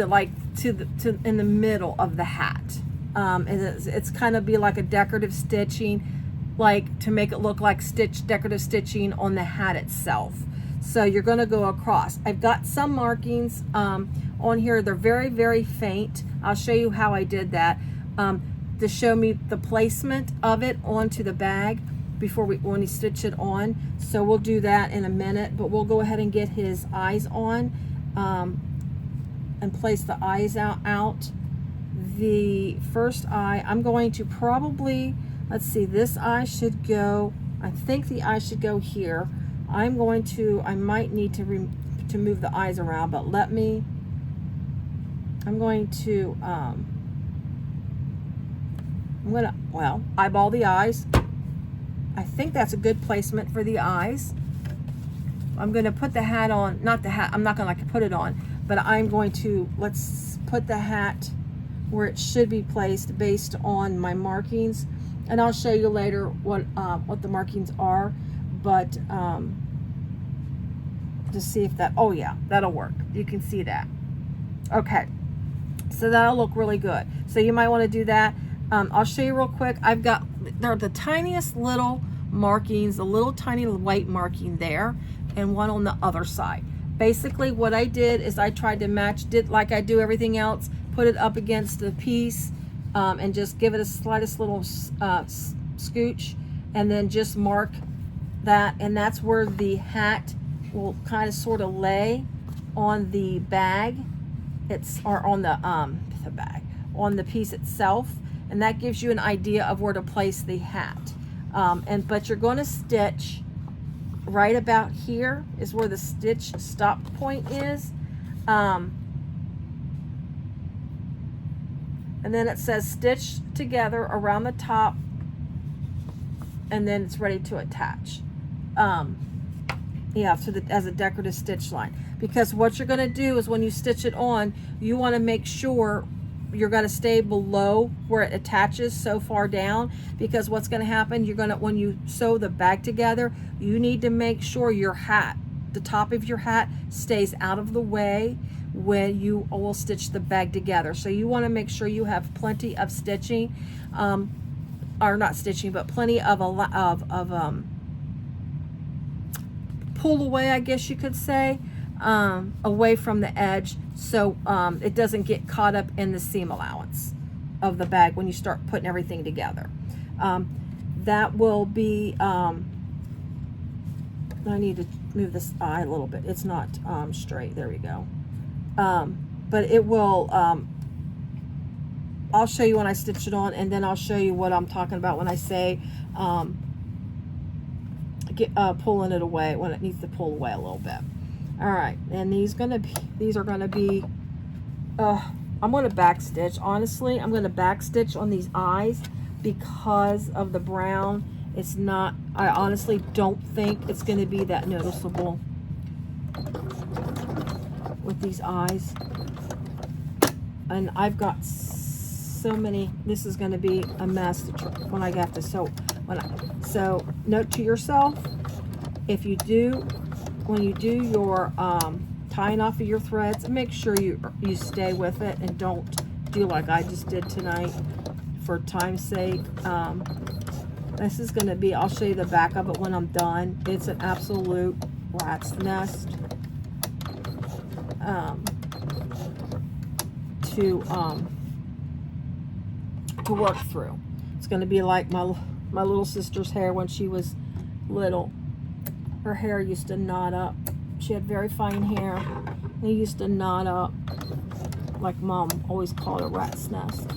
[SPEAKER 1] in the middle of the hat, and it's kind of be like a decorative stitching, like to make it look like decorative stitching on the hat itself. So you're going to go across. I've got some markings on here. They're very, very faint. I'll show you how I did that to show me the placement of it onto the bag before when we stitch it on. So we'll do that in a minute, but we'll go ahead and get his eyes on and place the eyes out. The first eye, I'm going to probably, let's see, this eye should go, I think the eye should go here. I might need to move the eyes around, but I'm going to eyeball the eyes. I think that's a good placement for the eyes. I'm going to put the hat on, not the hat, I'm not going to put it on, but I'm going to, let's put the hat where it should be placed based on my markings. And I'll show you later what the markings are, but to see if that, oh yeah, that'll work. You can see that. Okay, so that'll look really good. So you might want to do that. I'll show you real quick. They're the tiniest little markings, a little tiny white marking there, and one on the other side. Basically what I did is I tried to did like I do everything else, put it up against the piece, and just give it a slightest little scooch, and then just mark that, and that's where the hat will kind of sort of lay on the bag. Or on the bag, on the piece itself, and that gives you an idea of where to place the hat. But you're going to stitch right about here is where the stitch stop point is. And then it says stitch together around the top, and then it's ready to attach. As a decorative stitch line. Because what you're going to do is when you stitch it on, you want to make sure you're going to stay below where it attaches so far down, because what's going to happen, when you sew the bag together, you need to make sure your hat, the top of your hat, stays out of the way when you will stitch the bag together. So you want to make sure you have plenty of stitching, or not stitching, but plenty of pull away, I guess you could say, away from the edge, so it doesn't get caught up in the seam allowance of the bag when you start putting everything together. That will be, I need to move this eye a little bit. It's not straight. There we go. But it will, I'll show you when I stitch it on, and then I'll show you what I'm talking about when I say pulling it away when it needs to pull away a little bit. All right, and these are gonna be. I'm gonna back stitch. Honestly, I'm gonna back stitch on these eyes because of the brown. It's not. I honestly don't think it's gonna be that noticeable with these eyes. And I've got so many. This is gonna be a mess when I have to sew. So note to yourself, if you do, when you do your tying off of your threads, make sure you stay with it and don't do like I just did tonight for time's sake. This is going to be, I'll show you the back of it when I'm done. It's an absolute rat's nest to work through. It's going to be like my little sister's hair when she was little. Her hair used to knot up. She had very fine hair. They used to knot up, like Mom always called a rat's nest.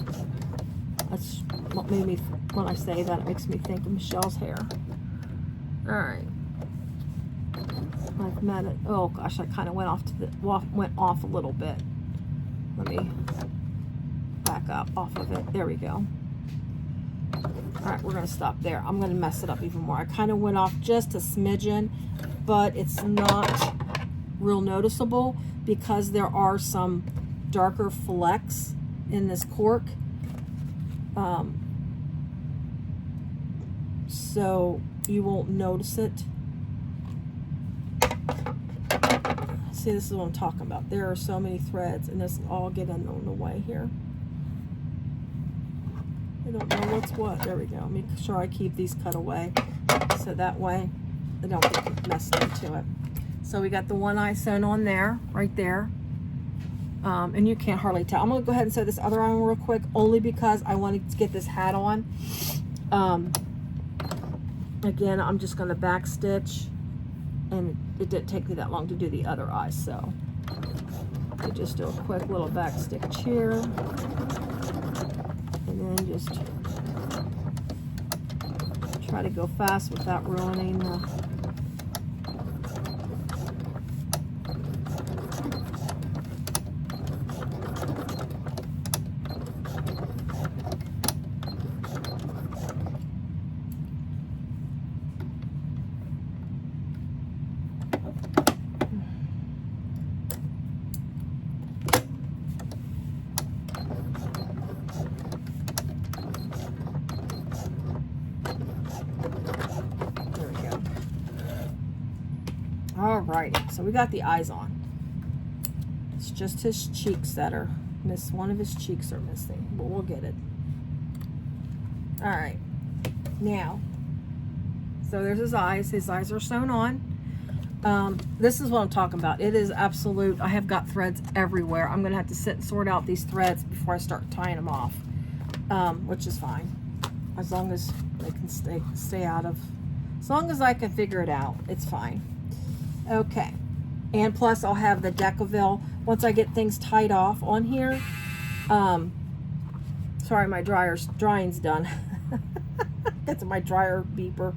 [SPEAKER 1] That's what made me, when I say that, it makes me think of Michelle's hair. All right. I've met it. Oh gosh, I kind of went off a little bit. Let me back up off of it. There we go. All right, we're gonna stop there. I'm gonna mess it up even more. I kind of went off just a smidgen, but it's not real noticeable because there are some darker flecks in this cork. So you won't notice it. See, this is what I'm talking about. There are so many threads and this all get in the way here. I don't know what's what. There we go. Make sure I keep these cut away so that way I don't get messed into it. So we got the one eye sewn on there, right there. And you can't hardly tell. I'm going to go ahead and sew this other eye on real quick, only because I wanted to get this hat on. Again, I'm just going to back stitch, and it didn't take me that long to do the other eye, so I just do a quick little back stitch here, and then just try to go fast without ruining the Alrighty, so we got the eyes on. It's just his cheeks that are one of his cheeks are missing, but we'll get it. Alright, now, so there's his eyes. His eyes are sewn on. This is what I'm talking about. It is absolute. I have got threads everywhere. I'm going to have to sit and sort out these threads before I start tying them off, which is fine. As long as they can stay out of, as long as I can figure it out, it's fine. Okay, and plus I'll have the Decaville once I get things tied off on here. Sorry, my drying's done. That's my dryer beeper.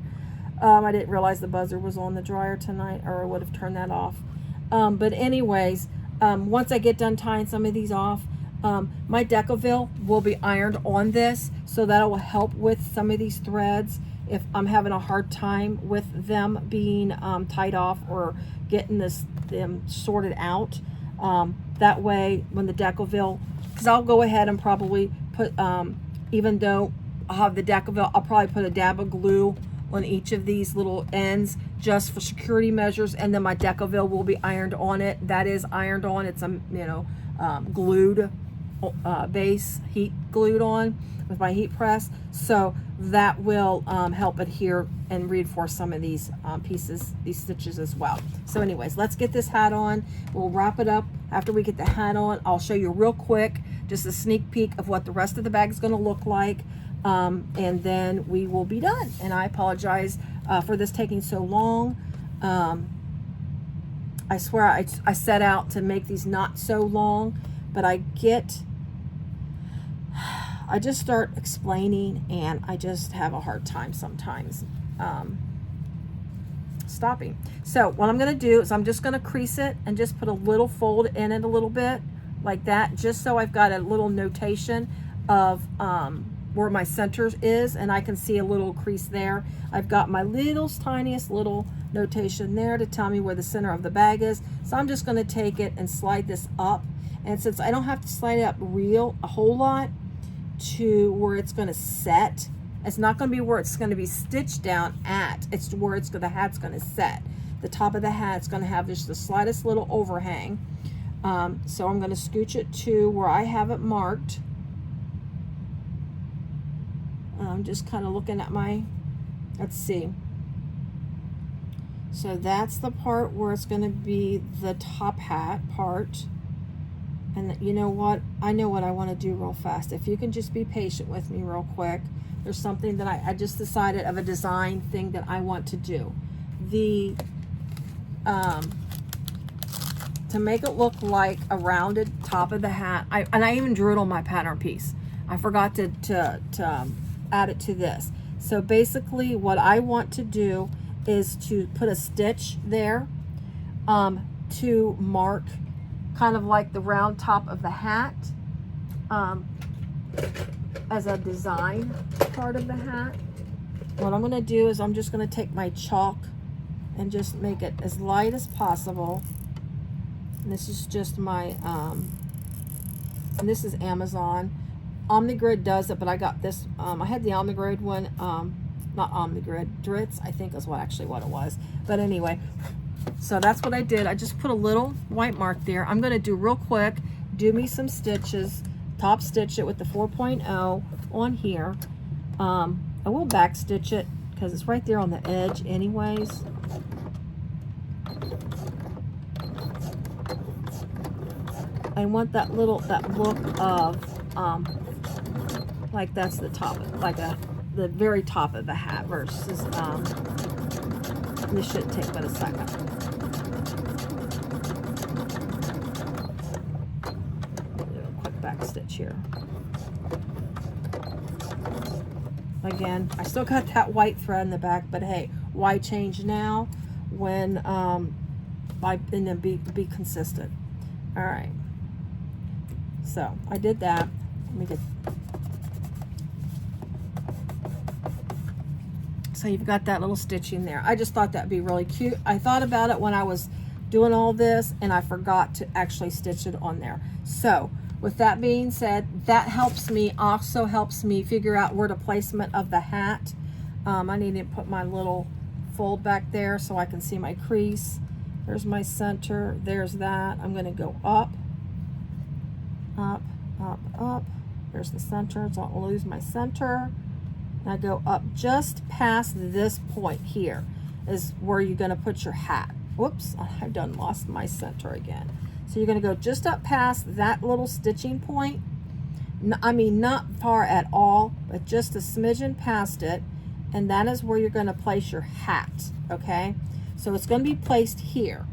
[SPEAKER 1] I didn't realize the buzzer was on the dryer tonight, or I would have turned that off. But anyways, once I get done tying some of these off, my Decaville will be ironed on this, so that will help with some of these threads if I'm having a hard time with them being tied off or getting them sorted out. That way, when the Decaville, because I'll go ahead and probably put, even though I'll have the Decaville, I'll probably put a dab of glue on each of these little ends just for security measures, and then my Decaville will be ironed on it. That is ironed on. It's glued base, heat glued on with my heat press, so that will help adhere and reinforce some of these pieces, these stitches as well. So anyways, let's get this hat on. We'll wrap it up after we get the hat on. I'll show you real quick just a sneak peek of what the rest of the bag is going to look like, and then we will be done. And I apologize for this taking so long. I swear I set out to make these not so long, but I just start explaining and I just have a hard time sometimes. stopping. So what I'm going to do is I'm just going to crease it and just put a little fold in it a little bit like that, just so I've got a little notation of where my center is, and I can see a little crease there. I've got my little tiniest little notation there to tell me where the center of the bag is. So I'm just going to take it and slide this up, and since I don't have to slide it up a whole lot to where it's going to set, it's not going to be where it's going to be stitched down at, it's where the hat's going to set. The top of the hat's going to have just the slightest little overhang. So I'm going to scooch it to where I have it marked. I'm just kind of looking at my, let's see. So that's the part where it's going to be the top hat part. And you know what? I know what I want to do real fast. If you can just be patient with me real quick. There's something that I just decided of a design thing that I want to do. The, to make it look like a rounded top of the hat, and I even drew it on my pattern piece. I forgot to add it to this. So basically what I want to do is to put a stitch there to mark kind of like the round top of the hat as a design part of the hat. What I'm going to do is I'm just going to take my chalk and just make it as light as possible. And this is just my and this is Amazon. Omnigrid does it, but I got this, I had the Omnigrid one, not Omnigrid, Dritz, I think is what it was. But anyway, so that's what I did. I just put a little white mark there. I'm going to do real quick, do me some stitches, top stitch it with the 4.0 on here. I will back stitch it because it's right there on the edge anyways. I want that look of like that's the top, like the very top of the hat versus this should take but a second. Do a quick back stitch here. Again, I still got that white thread in the back, but hey, why change now when and then be consistent. All right. So I did that. Let me get. So you've got that little stitching there. I just thought that'd be really cute. I thought about it when I was doing all this, and I forgot to actually stitch it on there. So with that being said, that also helps me figure out where the placement of the hat. I need to put my little fold back there so I can see my crease. There's my center. There's that. I'm going to go up, up, up, up. There's the center, so I don't lose my center. And I go up just past this point here is where you're going to put your hat. Whoops, I've done lost my center again. So you're going to go just up past that little stitching point. I mean, not far at all, but just a smidgen past it. And that is where you're going to place your hat, okay? So it's going to be placed here.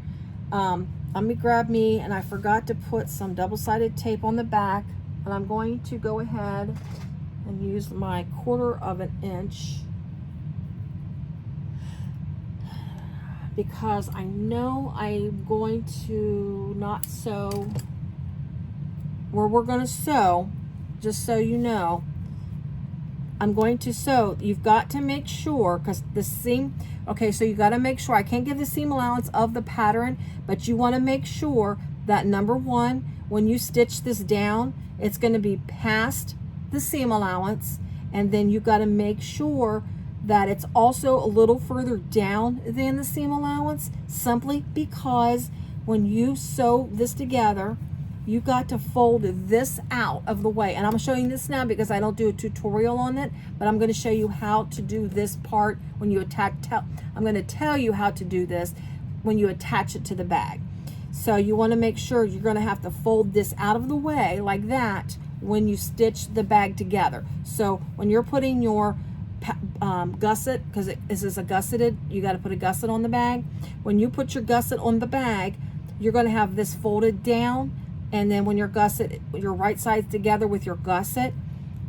[SPEAKER 1] Let me grab me, and I forgot to put some double-sided tape on the back, and I'm going to go ahead and use my 1/4 of an inch because I know I'm going to not sew where we're going to sew. Just so you know, I'm going to sew. You've got to make sure, because the seam, okay, so you got to make sure, I can't give the seam allowance of the pattern, but you want to make sure that number one, when you stitch this down, it's going to be past the seam allowance, and then you got to make sure that it's also a little further down than the seam allowance, simply because when you sew this together, you got to fold this out of the way. And I'm showing this now because I don't do a tutorial on it, but I'm going to show you how to do this part when you attach. I'm going to tell you how to do this when you attach it to the bag. So you want to make sure you're going to have to fold this out of the way like that when you stitch the bag together. So when you're putting your gusset, because this is a gusseted, you got to put a gusset on the bag. When you put your gusset on the bag, you're going to have this folded down, and then when your gusset, your right side's together with your gusset,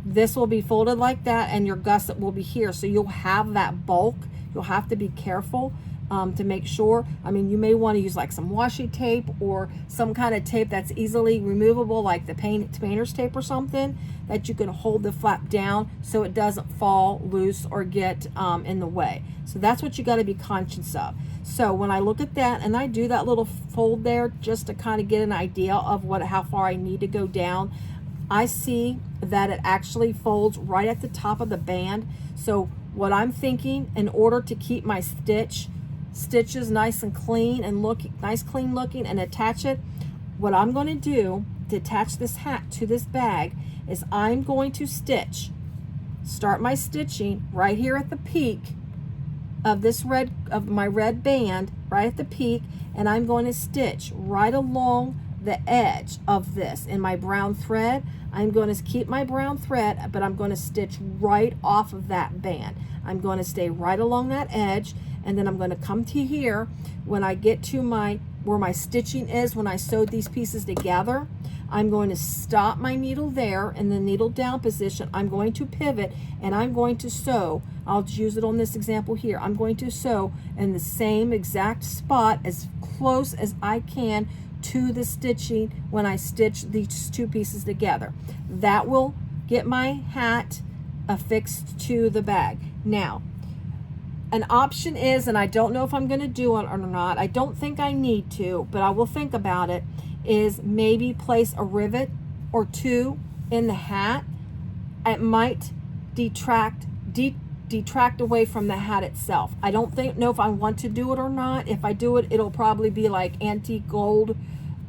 [SPEAKER 1] this will be folded like that, and your gusset will be here. So you'll have that bulk. You'll have to be careful to make sure. I mean, you may want to use like some washi tape or some kind of tape that's easily removable, like the painter's tape or something, that you can hold the flap down so it doesn't fall loose or get in the way. So that's what you got to be conscious of. So when I look at that and I do that little fold there just to kind of get an idea of how far I need to go down, I see that it actually folds right at the top of the band. So what I'm thinking, in order to keep my stitches nice and clean and clean looking and attach it, what I'm going to do to attach this hat to this bag is I'm going to start my stitching right here at the peak of my red band, right at the peak, and I'm going to stitch right along the edge of this in my brown thread. I'm going to keep my brown thread, but I'm going to stitch right off of that band. I'm going to stay right along that edge, and then I'm going to come to here when I get to where my stitching is. When I sewed these pieces together, I'm going to stop my needle there in the needle down position. I'm going to pivot and I'm going to sew. I'll use it on this example here. I'm going to sew in the same exact spot as close as I can to the stitching when I stitch these two pieces together. That will get my hat affixed to the bag. Now, an option is, and I don't know if I'm going to do it or not, I don't think I need to, but I will think about it, is maybe place a rivet or two in the hat. It might detract away from the hat itself. I don't know if I want to do it or not. If I do it, it'll probably be like antique gold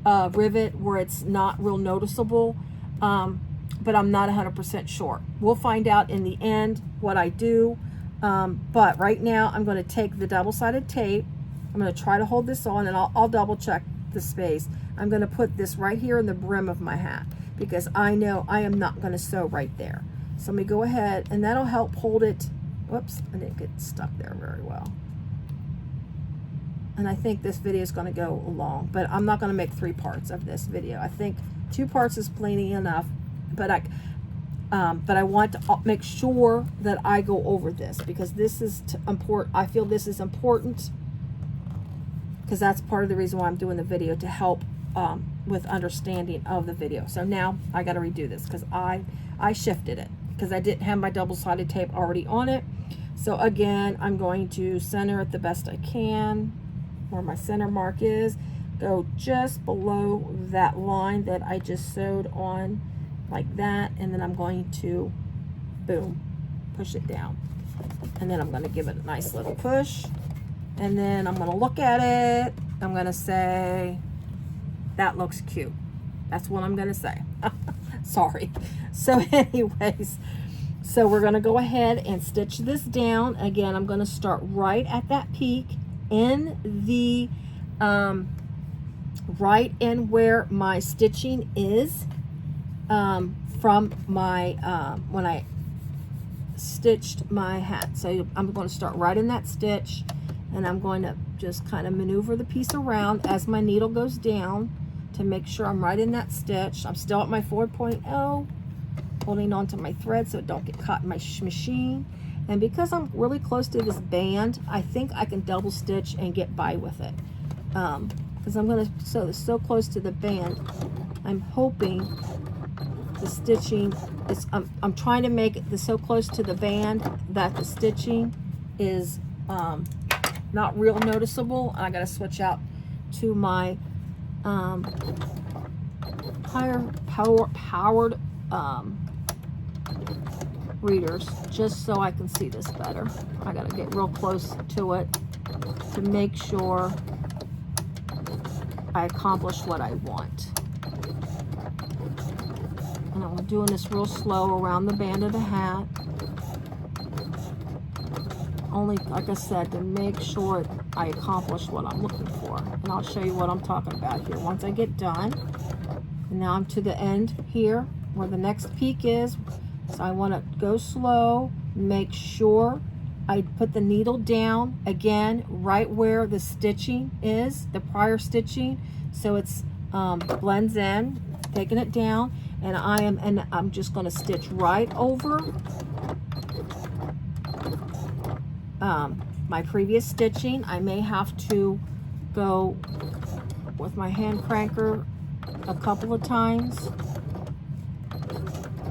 [SPEAKER 1] rivet where it's not real noticeable, but I'm not 100% sure. We'll find out in the end what I do. But right now I'm going to take the double-sided tape. I'm going to try to hold this on, and I'll double check the space. I'm going to put this right here in the brim of my hat because I know I am not going to sew right there. So let me go ahead, and that'll help hold it. Whoops, I didn't get stuck there very well. And I think this video is going to go long, but I'm not going to make 3 parts of this video. I think 2 parts is plenty enough, but I want to make sure that I go over this because this is important. I feel this is important because that's part of the reason why I'm doing the video, to help with understanding of the video. So now I got to redo this because I shifted it because I didn't have my double-sided tape already on it. So again, I'm going to center it the best I can where my center mark is, go just below that line that I just sewed on like that, and then I'm going to boom, push it down, and then I'm going to give it a nice little push, and then I'm going to look at it. I'm going to say, that looks cute. That's what I'm going to say. Sorry. So anyways, so we're going to go ahead and stitch this down. Again, I'm going to start right at that peak in the right in where my stitching is from my when I stitched my hat. So I'm going to start right in that stitch, and I'm going to just kind of maneuver the piece around as my needle goes down to make sure I'm right in that stitch. I'm still at my 4.0, holding on to my thread so it don't get caught in my machine. And because I'm really close to this band, I think I can double stitch and get by with it. Because I'm going to sew this so close to the band, I'm hoping the stitching is, I'm trying to make it so close to the band that the stitching is not real noticeable. I got to switch out to my higher powered readers just so I can see this better. I got to get real close to it to make sure I accomplish what I want. And I'm doing this real slow around the band of the hat, only, like I said, to make sure I accomplish what I'm looking for. And I'll show you what I'm talking about here once I get done. And now I'm to the end here where the next peak is. So I want to go slow, make sure I put the needle down again right where the stitching is, the prior stitching, so it's blends in, taking it down, and I'm just going to stitch right over my previous stitching. I may have to go with my hand cranker a couple of times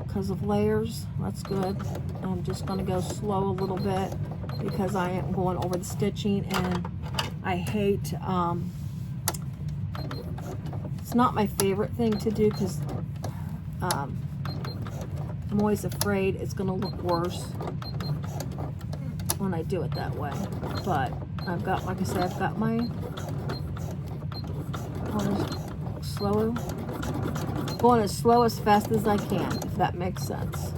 [SPEAKER 1] because of layers. That's good. I'm just going to go slow a little bit because I am going over the stitching, and I hate, it's not my favorite thing to do because I'm always afraid it's going to look worse when I do it that way. But I've got, like I said, I've got my going as slow as fast as I can, if that makes sense.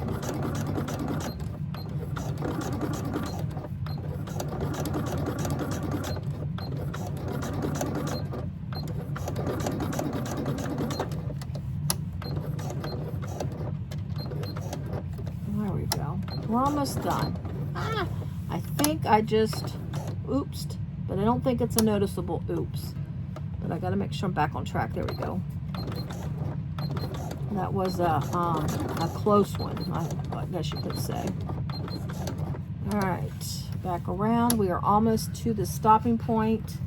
[SPEAKER 1] There we go. We're almost done. I think I just oopsed, but I don't think it's a noticeable oops. But I got to make sure I'm back on track. There we go. That was a close one, I guess you could say. All right, back around. We are almost to the stopping point.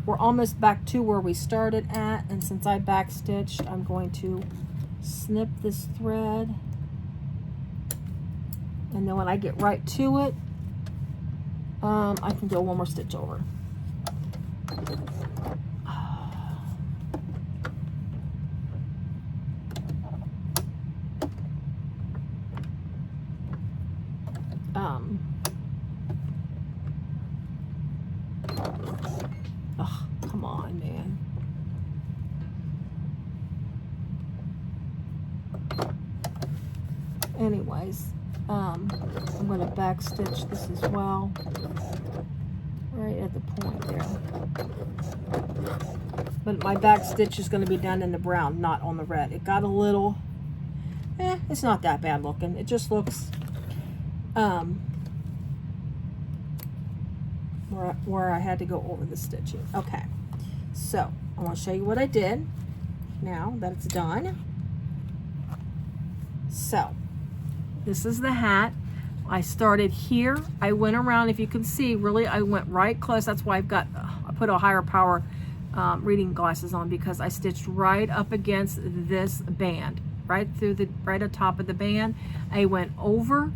[SPEAKER 1] We're almost back to where we started at, and since I back stitched, I'm going to snip this thread, and then when I get right to it, I can go one more stitch over. Oh, come on, man. Anyways, I'm going to back stitch this as well, right at the point there. But my back stitch is going to be done in the brown, not on the red. It got a little, it's not that bad looking. It just looks where I had to go over the stitching. Okay, so I want to show you what I did now that it's done. So this is the hat. I started here. I went around, if you can see, really I went right close. That's why I put a higher power reading glasses on, because I stitched right up against this band, right on top of the band. I went over,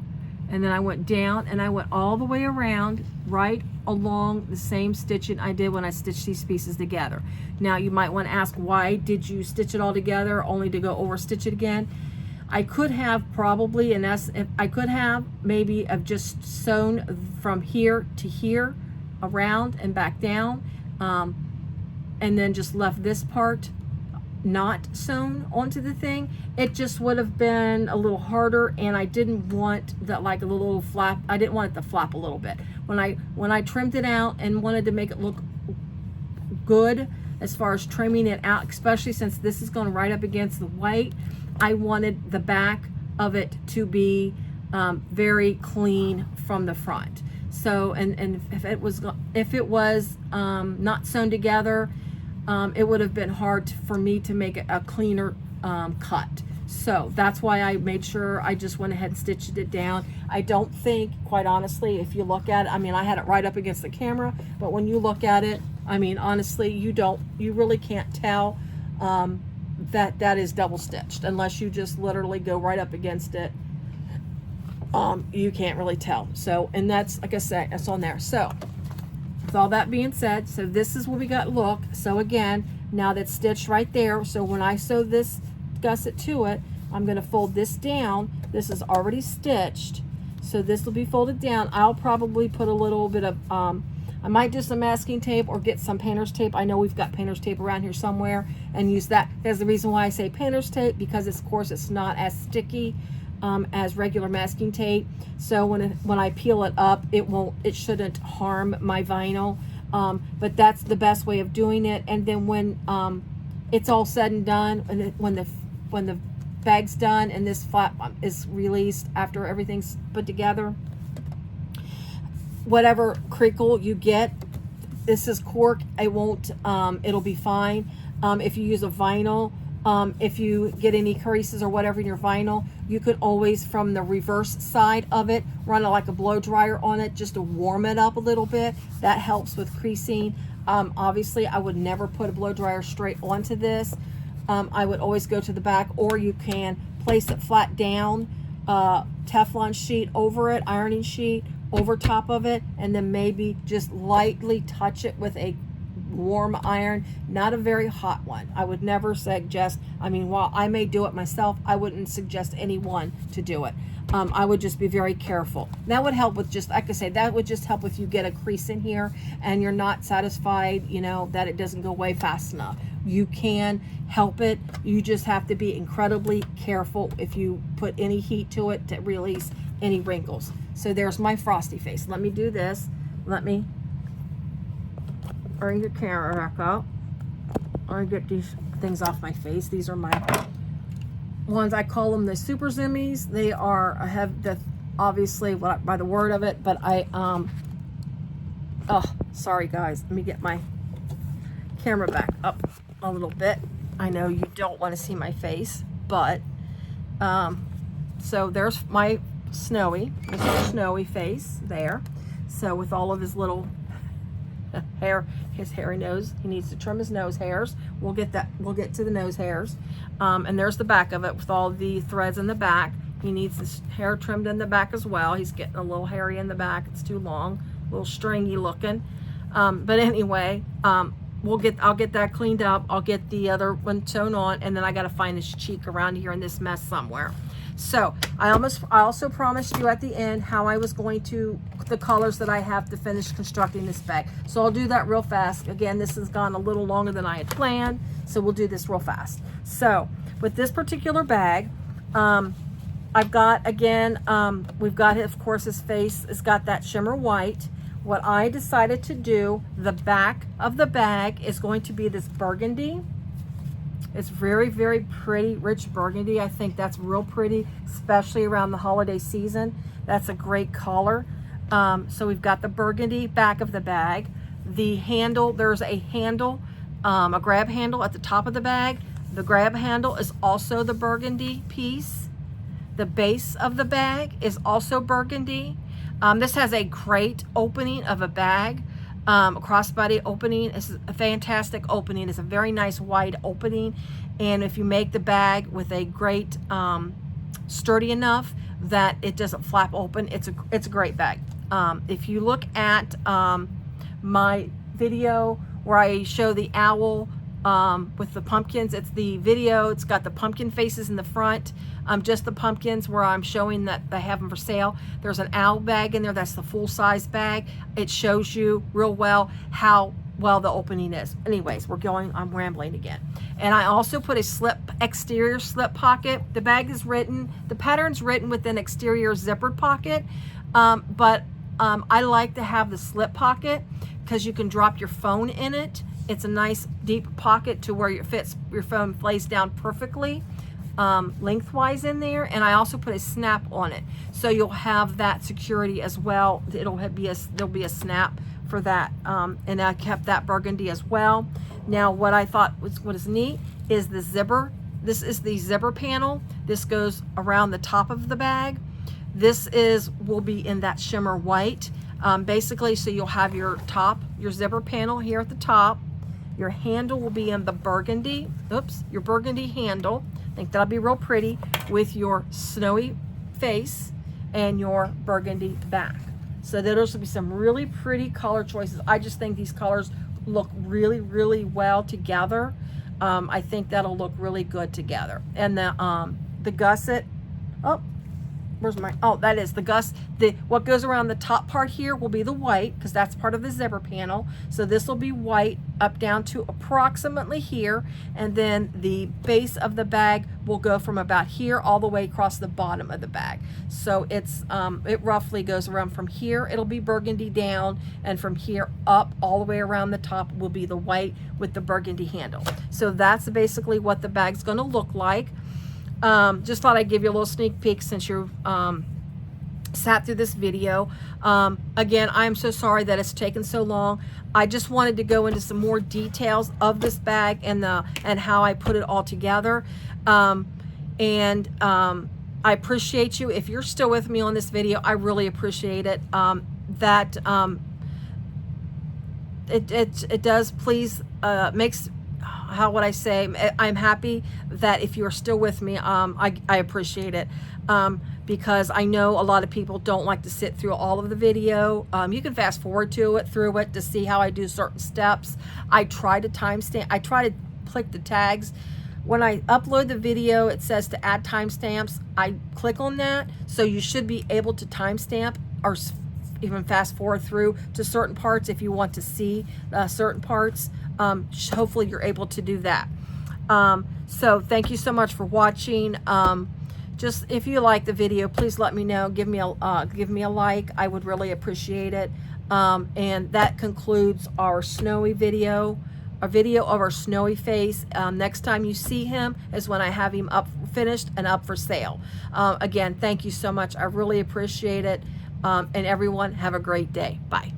[SPEAKER 1] and then I went down, and I went all the way around, right along the same stitching I did when I stitched these pieces together. Now you might want to ask, why did you stitch it all together only to go over stitch it again? I could have probably, and I could have maybe have just sewn from here to here, around and back down, and then just left this part not sewn onto the thing. It just would have been a little harder, and I didn't want that, like a little flap. I didn't want it to flap a little bit. When I trimmed it out and wanted to make it look good as far as trimming it out, especially since this is going right up against the white, I wanted the back of it to be very clean from the front. So, and if it was not sewn together, it would have been hard for me to make a cleaner cut. So that's why I made sure I just went ahead and stitched it down. I don't think, quite honestly, if you look at it, I mean, I had it right up against the camera, but when you look at it, I mean, honestly, you really can't tell that is double stitched unless you just literally go right up against it. You can't really tell. So, and that's, like I said, that's on there. So with all that being said, so this is what we got. Look, so again, now that's stitched right there. So when I sew this gusset to it, I'm going to fold this down. This is already stitched, so this will be folded down. I'll probably put a little bit of I might do some masking tape or get some painter's tape. I know we've got painter's tape around here somewhere, and use that. There's the reason why I say painter's tape, because of course it's not as sticky as regular masking tape. So when I peel it up, it shouldn't harm my vinyl. But that's the best way of doing it. And then when it's all said and done, and when the bag's done and this flap is released after everything's put together, whatever crinkle you get, this is cork. It won't. It'll be fine. If you use a vinyl If you get any creases or whatever in your vinyl, you could always, from the reverse side of it, run like a blow dryer on it just to warm it up a little bit. That helps with creasing. Obviously, I would never put a blow dryer straight onto this. I would always go to the back, or you can place it flat down, Teflon sheet over it, ironing sheet over top of it, and then maybe just lightly touch it with a warm iron, not a very hot one. I would never suggest, I mean, while I may do it myself, I wouldn't suggest anyone to do it. I would just be very careful. That would help with, just like I say, that would just help if you get a crease in here and you're not satisfied, you know, that it doesn't go away fast enough. You can help it. You just have to be incredibly careful if you put any heat to it to release any wrinkles. So there's my frosty face. Let me do this. Let me bring the camera back up. I get these things off my face. These are my ones. I call them the super zoomies. They are, I have the, obviously by the word of it, but I oh, sorry guys, let me get my camera back up a little bit. I know you don't want to see my face, but so there's my Snowy, Mr. Snowy face there. So with all of his little hair, his hairy nose, he needs to trim his nose hairs. We'll get to the nose hairs. And there's the back of it with all the threads in the back. He needs his hair trimmed in the back as well. He's getting a little hairy in the back. It's too long, a little stringy looking. But anyway, I'll get that cleaned up. I'll get the other one sewn on, and then I got to find his cheek around here in this mess somewhere. So I also promised you at the end how I was going to, the colors that I have to finish constructing this bag. So I'll do that real fast. Again, this has gone a little longer than I had planned, so we'll do this real fast. So with this particular bag, I've got, again, we've got, of course, his face has got that shimmer white. What I decided to do, the back of the bag is going to be this burgundy. It's very, very pretty, rich burgundy. I think that's real pretty, especially around the holiday season. That's a great color. So we've got the burgundy back of the bag. The handle, there's a handle, a grab handle at the top of the bag. The grab handle is also the burgundy piece. The base of the bag is also burgundy. This has a great opening of a bag. A crossbody opening is a fantastic opening. It's a very nice wide opening, and if you make the bag with a great sturdy enough that it doesn't flap open, it's a great bag. If you look at my video where I show the owl with the pumpkins, it's the video, it's got the pumpkin faces in the front, just the pumpkins where I'm showing that they have them for sale. There's an owl bag in there, that's the full-size bag. It shows you real well how well the opening is. Anyways, I'm rambling again. And I also put a exterior slip pocket. The bag is written, the pattern's written with an exterior zippered pocket, but I like to have the slip pocket because you can drop your phone in it. It's a nice deep pocket to where your phone lays down perfectly lengthwise in there. And I also put a snap on it, so you'll have that security as well. There'll be a snap for that, and I kept that burgundy as well. Now what I thought what is neat is the zipper. This is the zipper panel. This goes around the top of the bag. This will be in that shimmer white, basically, so you'll have your zipper panel here at the top. Your handle will be in the burgundy, your burgundy handle. I think that'll be real pretty with your snowy face and your burgundy back. So those will be some really pretty color choices. I just think these colors look really, really well together. I think that'll look really good together. And the gusset, that is the what goes around the top part here will be the white, because that's part of the zipper panel. So this will be white up down to approximately here, and then the base of the bag will go from about here all the way across the bottom of the bag. So it roughly goes around from here, it'll be burgundy down, and from here up all the way around the top will be the white with the burgundy handle. So that's basically what the bag's going to look like. Just thought I'd give you a little sneak peek since you're sat through this video. Again, I'm so sorry that it's taken so long. I just wanted to go into some more details of this bag and how I put it all together. I appreciate you. If you're still with me on this video, I really appreciate it. It does please makes, how would I say, I'm happy that if you're still with me, I appreciate it. Because I know a lot of people don't like to sit through all of the video. You can fast forward through it to see how I do certain steps. I try to timestamp. I try to click the tags. When I upload the video, it says to add timestamps. I click on that, so you should be able to timestamp or even fast forward through to certain parts if you want to see certain parts. Hopefully you're able to do that. So thank you so much for watching. Just if you like the video, please let me know. Give me a like. I would really appreciate it. And that concludes our snowy video, a video of our snowy face. Next time you see him is when I have him up, finished and up for sale. Again, thank you so much. I really appreciate it. And everyone, have a great day. Bye.